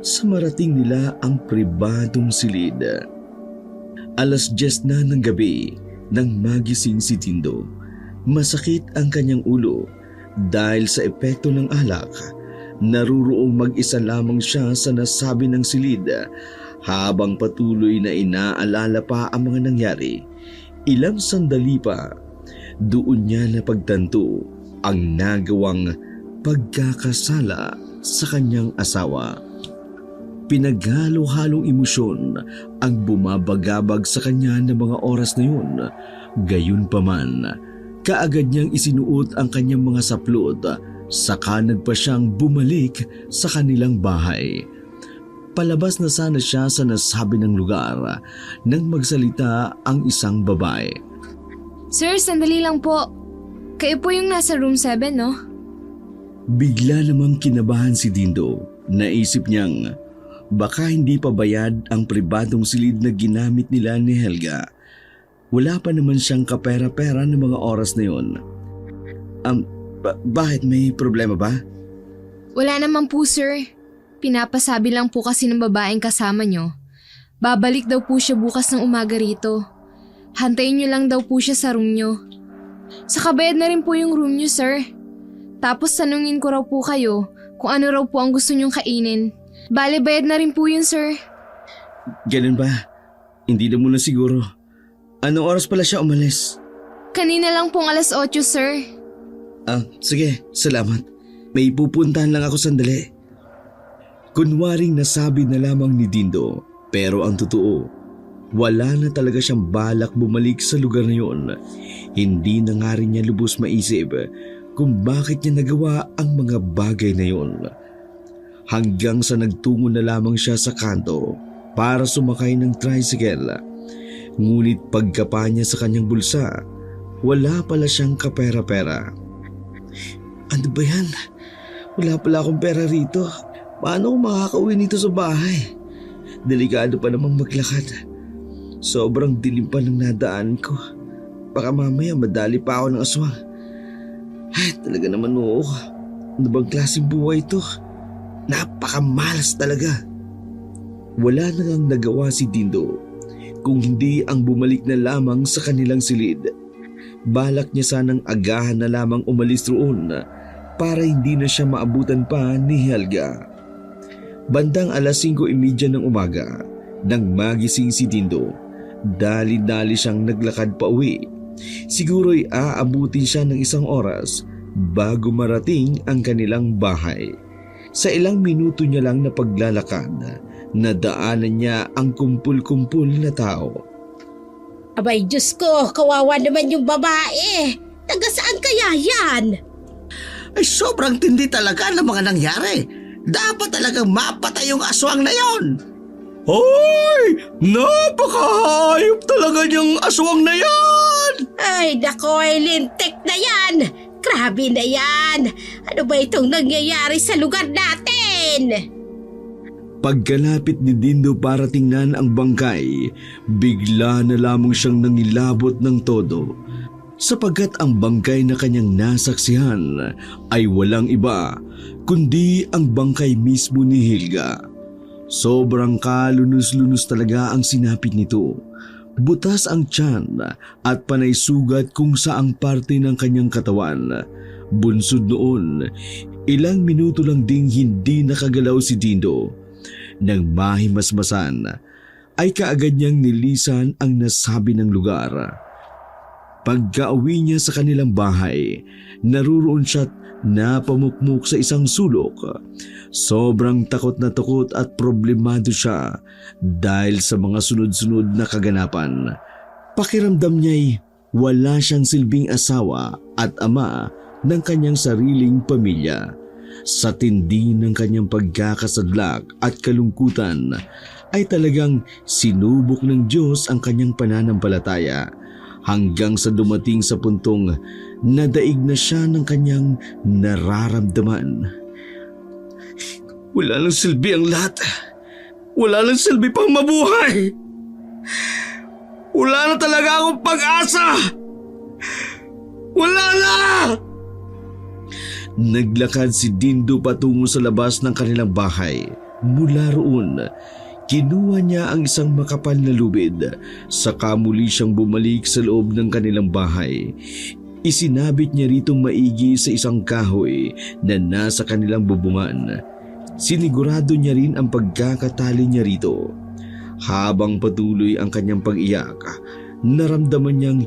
D: sa marating nila ang pribadong silid. 10:00 na ng gabi nang magising si Dindo. Masakit ang kanyang ulo dahil sa epekto ng alak. Naruroong mag-isa lamang siya sa nasabi ng silid habang patuloy na inaalala pa ang mga nangyari. Ilang sandali pa, doon niya napagtanto ang nagawang pagkakasala sa kanyang asawa. Pinaghalo-halong emosyon ang bumabagabag sa kanya ng mga oras na yun. Gayunpaman, kaagad niyang isinuot ang kanyang mga saplot, saka nagpa siyang bumalik sa kanilang bahay. Palabas na sana siya sa nasabi ng lugar nang magsalita ang isang babae.
B: Sir, sandali lang po. Kayo po yung nasa room 7, no?
D: Bigla namang kinabahan si Dindo. Naisip niyang baka hindi pa bayad ang pribadong silid na ginamit nila ni Helga. Wala pa naman siyang kapera-pera ng mga oras na yun. Bakit, may problema ba?
B: Wala naman po, sir. Pinapasabi lang po kasi ng babaeng kasama nyo. Babalik daw po siya bukas ng umaga rito. Hantayin nyo lang daw po siya sa room nyo. Saka bayad na rin po yung room nyo, sir. Tapos tanungin ko raw po kayo kung ano raw po ang gusto nyong kainin. Bale, bayad na rin po yun, sir.
D: Ganun ba? Hindi na muna siguro. Anong oras pala siya umalis?
B: Kanina lang pong 8:00, sir.
D: Sige, salamat. May pupuntahan lang ako sandali. Kunwaring nasabi na lamang ni Dindo, pero ang totoo, wala na talaga siyang balak bumalik sa lugar na yun. Hindi na nga rin niya lubos maisip kung bakit niya nagawa ang mga bagay na yun. Hanggang sa nagtungo na lamang siya sa kanto para sumakay ng tricycle. Ngunit pagkapa niya sa kanyang bulsa, wala pala siyang kapera-pera. Ano ba yan? Wala pala akong pera rito. Paano ako makakauwi nito sa bahay? Delikado pa namang maglakad. Sobrang dilim pa ng nadaan ko. Baka mamaya madali pa ako ng aswang. Ay, talaga naman oo. Ano bang klaseng buhay ito? Napakamalas talaga. Wala na ngang nagawa si Dindo kung hindi ang bumalik na lamang sa kanilang silid. Balak niya sanang agahan na lamang umalis roon para hindi na siya maabutan pa ni Helga. Bandang 5:30 ng umaga nang magising si Dindo, dali-dali siyang naglakad pa uwi. Siguro'y aabutin siya ng 1 oras bago marating ang kanilang bahay. Sa ilang minuto niya lang na paglalakad, nadaanan niya ang kumpul-kumpul na tao.
A: Abay, Diyos ko, kawawa naman yung babae. Taga saan kaya yan?
E: Ay sobrang tindi talaga ng mga nangyari. Dapat talagang mapatay yung aswang na yon.
D: Ay! Napakahayop talaga niyang aswang na yan!
A: Ay, nako, lintik na yan. Grabe na yan. Ano ba itong nangyayari sa lugar natin?
D: Pagkalapit ni Dindo para tingnan ang bangkay, bigla na lamang siyang nangilabot ng todo. sapagkat ang bangkay na kanyang nasaksihan ay walang iba kundi ang bangkay mismo ni Helga. Sobrang kalunos-lunos talaga ang sinapit nito. Butas ang tiyan at panay sugat kung saang parte ng kanyang katawan. Bunsod noon, ilang minuto lang ding hindi nakagalaw si Dindo. Nang mahimasmasan, ay kaagad niyang nilisan ang nasabi ng lugar. Pagka-uwi niya sa kanilang bahay, naruroon siya't napamukmuk sa isang sulok. Sobrang takot na takot at problemado siya dahil sa mga sunod-sunod na kaganapan. Pakiramdam niya'y wala siyang silbing asawa at ama ng kanyang sariling pamilya. Sa tindi ng kanyang pagkakasadlak at kalungkutan ay talagang sinubok ng Diyos ang kanyang pananampalataya hanggang sa dumating sa puntong nadaig na siya ng kanyang nararamdaman.
E: Wala nang silbi ang lahat. Wala nang silbi pang mabuhay. Wala na talaga akong pag-asa. Wala na!
D: Naglakad si Dindo patungo sa labas ng kanilang bahay. Mula roon, kinuha niya ang isang makapal na lubid. Saka muli siyang bumalik sa loob ng kanilang bahay. Isinabit niya ritong maigi sa isang kahoy na nasa kanilang bubungan. Sinigurado niya rin ang pagkakatali niya rito. Habang patuloy ang kanyang pag-iyak, naramdaman niyang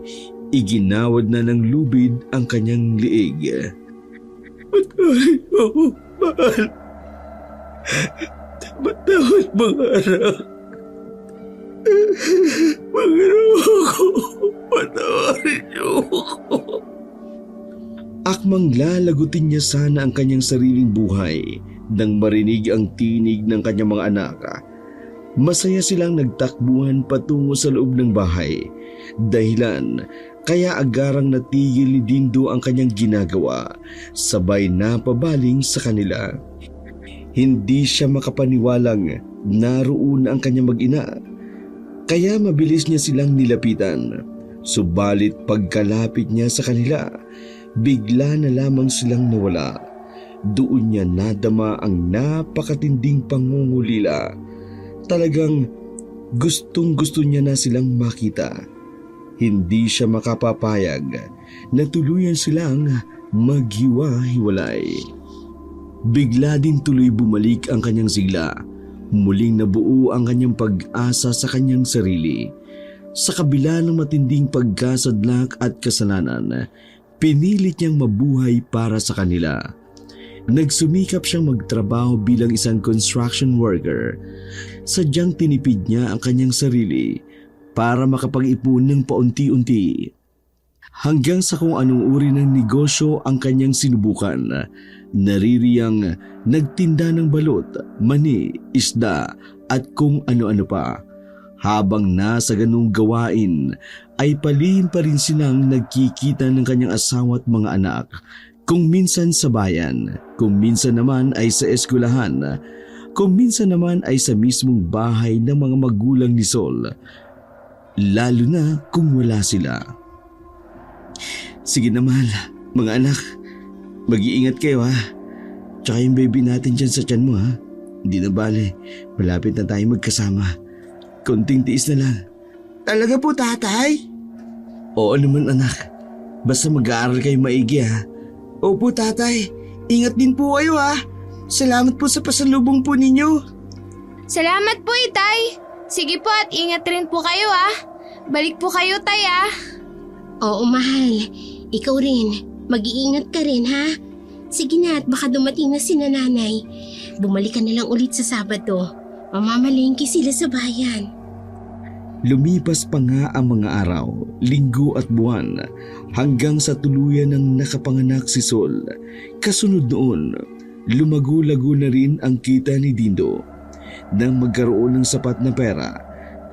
D: iginawad na ng lubid ang kanyang liig.
E: Patawarin mo ako, mahal. Patawad mga anak. Panginoon ko, patawarin niyo ako.
D: Akmang lalagutin niya sana ang kanyang sariling buhay nang marinig ang tinig ng kanyang mga anak. Masaya silang nagtakbuhan patungo sa loob ng bahay. Dahilan kaya agarang natigil ni Dindo ang kanyang ginagawa, sabay napabaling sa kanila. Hindi siya makapaniwalang naroon ang kanyang mag-ina, kaya mabilis niya silang nilapitan. Subalit pagkalapit niya sa kanila, bigla na lamang silang nawala. Doon niya nadama ang napakatinding pangungulila. Talagang gustong-gusto niya na silang makita. Hindi siya makapapayag na tuluyan silang maghiwa-hiwalay. Bigla din tuloy bumalik ang kanyang sigla. Muling nabuo ang kanyang pag-asa sa kanyang sarili. Sa kabila ng matinding pagkasadlak at kasalanan, pinilit niyang mabuhay para sa kanila. Nagsumikap siyang magtrabaho bilang isang construction worker. Sadyang tinipid niya ang kanyang sarili para makapag-ipon ng paunti-unti. Hanggang sa kung anong uri ng negosyo ang kanyang sinubukan, naririyang nagtinda ng balot, mani, isda at kung ano-ano pa. Habang nasa ganung gawain ay palihim pa rin silang nagkikita ng kanyang asawa at mga anak. Kung minsan sa bayan, kung minsan naman ay sa eskwelahan, kung minsan naman ay sa mismong bahay ng mga magulang ni Sol. Lalo na kung wala sila. Sige na mahal, mga anak, mag-iingat kayo ha. Tsaka yung baby natin dyan sa tiyan mo ha. Hindi na bale, malapit na tayo magkasama. Konting tiis na lang.
C: Talaga po, tatay?
D: Oo naman anak, basta mag-aaral kayo maigi ha.
C: Opo, tatay. Ingat din po kayo ha. Salamat po sa pasalubong po ninyo.
B: Salamat po, Itay. Sige po at ingat rin po kayo Balik po kayo, Tay
A: Oo, mahal. Ikaw rin. Mag-iingat ka rin, ha? Sige na at baka dumating na si nanay. Bumalik ka na lang ulit sa Sabado. Mamamalengke sila sa bayan.
D: Lumipas pa nga ang mga araw, linggo at buwan hanggang sa tuluyan ng nakapanganak si Sol. Kasunod noon, lumago-lago na rin ang kita ni Dindo. Nang magkaroon ng sapat na pera,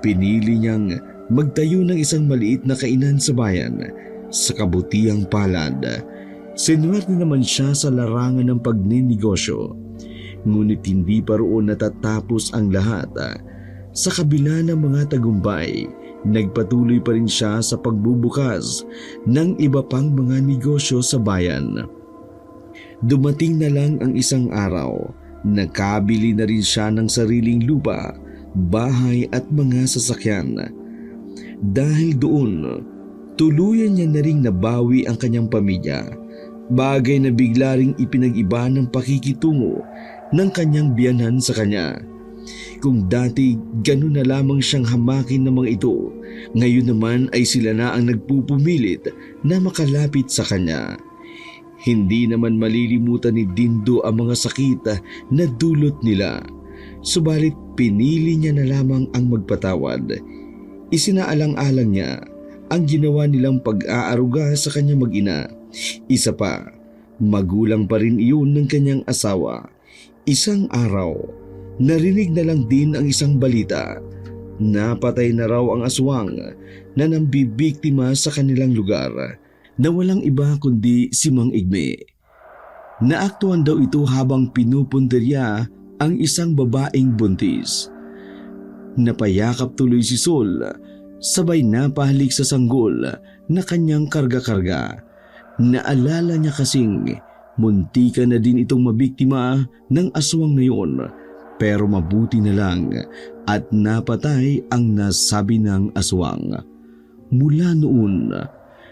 D: pinili niyang magtayo ng isang maliit na kainan sa bayan. Sa kabutihang palad, sinuwerte naman siya sa larangan ng pagninegosyo. Ngunit hindi pa roon natatapos ang lahat. Sa kabila ng mga tagumpay, nagpatuloy pa rin siya sa pagbubukas ng iba pang mga negosyo sa bayan. Dumating na lang ang isang araw, nakabili na rin siya ng sariling lupa, bahay at mga sasakyan. Dahil doon, tuluyan niya na ring nabawi ang kanyang pamilya, bagay na bigla ring ipinag-iba ng pakikitungo ng kanyang biyanan sa kanya. Kung dati ganun na lamang siyang hamakin ng mga ito, ngayon naman ay sila na ang nagpupumilit na makalapit sa kanya. Hindi naman malilimutan ni Dindo ang mga sakit na dulot nila. Subalit pinili niya na lamang ang magpatawad. Isinaalang-alang niya ang ginawa nilang pag-aaruga sa kanyang mag-ina. Isa pa, magulang pa rin iyon ng kanyang asawa. Isang araw, narinig na lang din ang isang balita. Napatay na raw ang aswang na nambibiktima sa kanilang lugar, na walang iba kundi si Mang Igme. Naaktuhan daw ito habang pinupuntirya ang isang babaeng buntis. Napayakap tuloy si Sol, sabay napahalik sa sanggol na kanyang karga-karga. Naalala niya kasing muntika na din itong mabiktima ng aswang na yun, pero mabuti na lang at napatay ang nasabi ng aswang. Mula noon,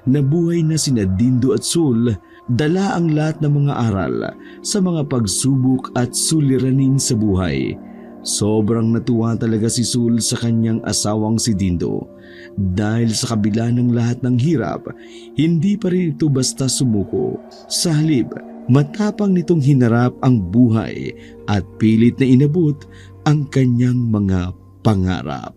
D: nabuhay na sina Dindo at Sol, dala ang lahat ng mga aral sa mga pagsubok at suliranin sa buhay. Sobrang natuwa talaga si Sol sa kanyang asawang si Dindo. Dahil sa kabila ng lahat ng hirap, hindi pa rin ito basta sumuko. Sa halip, matapang nitong hinarap ang buhay at pilit na inabot ang kanyang mga pangarap.